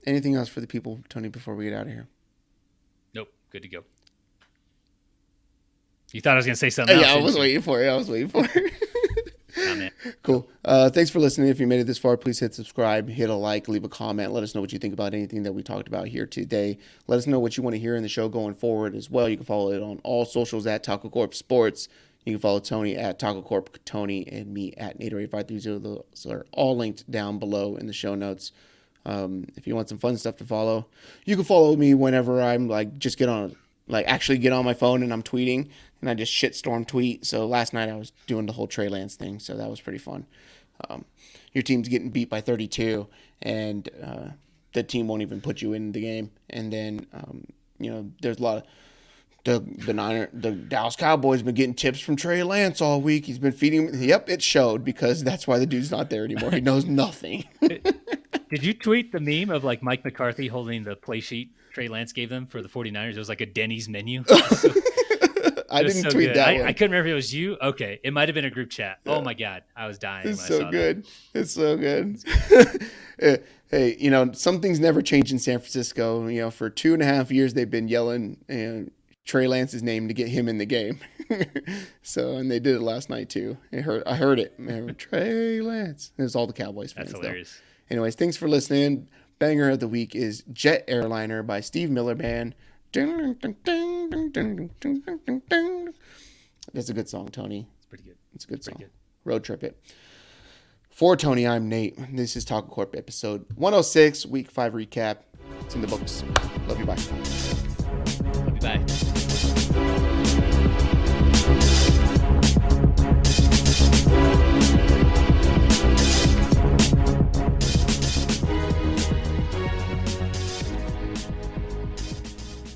anything else for the people, Tony, before we get out of here? Nope. Good to go. You thought I was going to say something else? Yeah, I was waiting for it. Oh, man. Cool. Thanks for listening. If you made it this far, please hit subscribe, hit a like, leave a comment. Let us know what you think about anything that we talked about here today. Let us know what you want to hear in the show going forward as well. You can follow it on all socials at Taco Corp Sports. You can follow Tony at Taco Corp Tony, and me at Nader8530. Those are all linked down below in the show notes. If you want some fun stuff to follow, you can follow me whenever I'm actually get on my phone and I'm tweeting, and I just shitstorm tweet. So last night I was doing the whole Trey Lance thing, so that was pretty fun. Your team's getting beat by 32, and the team won't even put you in the game. And then there's a lot of the Dallas Cowboys been getting tips from Trey Lance all week. He's been feeding him. Yep, it showed, because that's why the dude's not there anymore. He knows nothing. Did you tweet the meme of like Mike McCarthy holding the play sheet Trey Lance gave them for the 49ers? It was like a Denny's menu. I didn't tweet that one. I couldn't remember if it was you. Okay. It might have been a group chat. Yeah. Oh my God. I was dying. It's so good. It's so good. Hey, some things never change in San Francisco. For 2.5 years, they've been yelling Trey Lance's name to get him in the game. And they did it last night too. I heard it. Man, Trey Lance. It was all the Cowboys fans. That's hilarious. Anyways, thanks for listening. Banger of the week is Jet Airliner by Steve Miller Band. That's a good song, Tony. It's pretty good. It's a good song. Good. Road trip it. For Tony, I'm Nate. This is Taco Corp episode 106, week 5 recap. It's in the books. Love you. Bye.